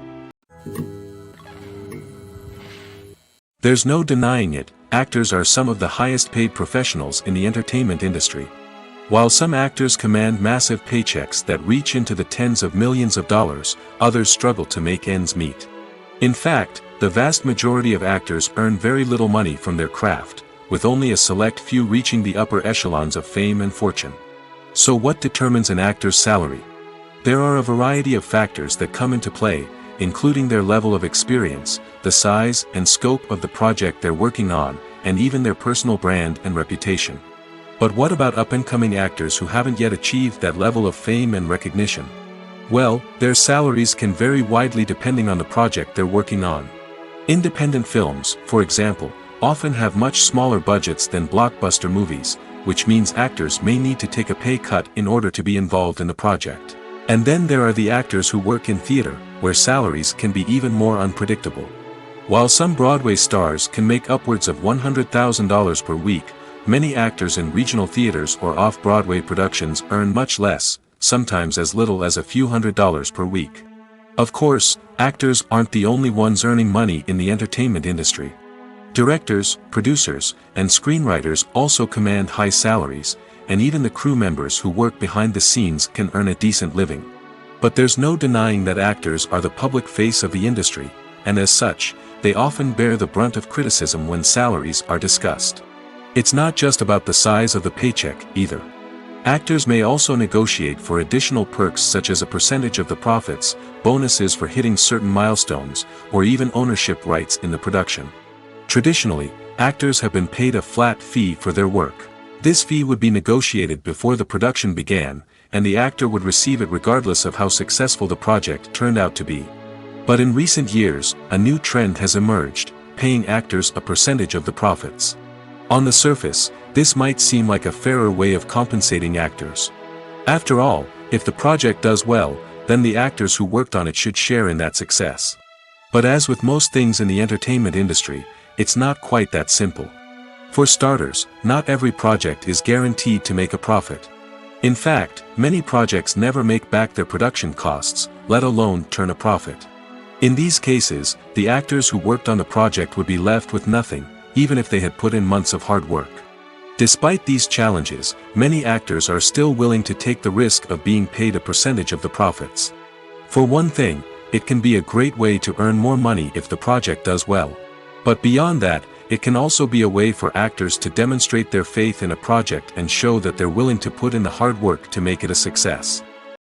Speaker 2: There's no denying it, actors are some of the highest-paid professionals in the entertainment industry. While some actors command massive paychecks that reach into the tens of millions of dollars, others struggle to make ends meet. In fact, the vast majority of actors earn very little money from their craft, with only a select few reaching the upper echelons of fame and fortune. So what determines an actor's salary? There are a variety of factors that come into play, including their level of experience, the size and scope of the project they're working on, and even their personal brand and reputation. But what about up-and-coming actors who haven't yet achieved that level of fame and recognition? Well, their salaries can vary widely depending on the project they're working on. Independent films, for example, often have much smaller budgets than blockbuster movies, which means actors may need to take a pay cut in order to be involved in the project. And then there are the actors who work in theater, where salaries can be even more unpredictable. While some Broadway stars can make upwards of $100,000 per week, many actors in regional theaters or off-Broadway productions earn much less, sometimes as little as a few $100s per week. Of course, actors aren't the only ones earning money in the entertainment industry. Directors, producers, and screenwriters also command high salaries, and even the crew members who work behind the scenes can earn a decent living. But there's no denying that actors are the public face of the industry, and as such, they often bear the brunt of criticism when salaries are discussed. It's not just about the size of the paycheck, either. Actors may also negotiate for additional perks such as a percentage of the profits, bonuses for hitting certain milestones, or even ownership rights in the production. Traditionally, actors have been paid a flat fee for their work. This fee would be negotiated before the production began, and the actor would receive it regardless of how successful the project turned out to be. But in recent years, a new trend has emerged, paying actors a percentage of the profits. On the surface, this might seem like a fairer way of compensating actors. After all, if the project does well, then the actors who worked on it should share in that success. But as with most things in the entertainment industry, it's not quite that simple. For starters, not every project is guaranteed to make a profit. In fact, many projects never make back their production costs, let alone turn a profit. In these cases, the actors who worked on the project would be left with nothing, even if they had put in months of hard work. Despite these challenges, many actors are still willing to take the risk of being paid a percentage of the profits. For one thing, it can be a great way to earn more money if the project does well. But beyond that, it can also be a way for actors to demonstrate their faith in a project and show that they're willing to put in the hard work to make it a success.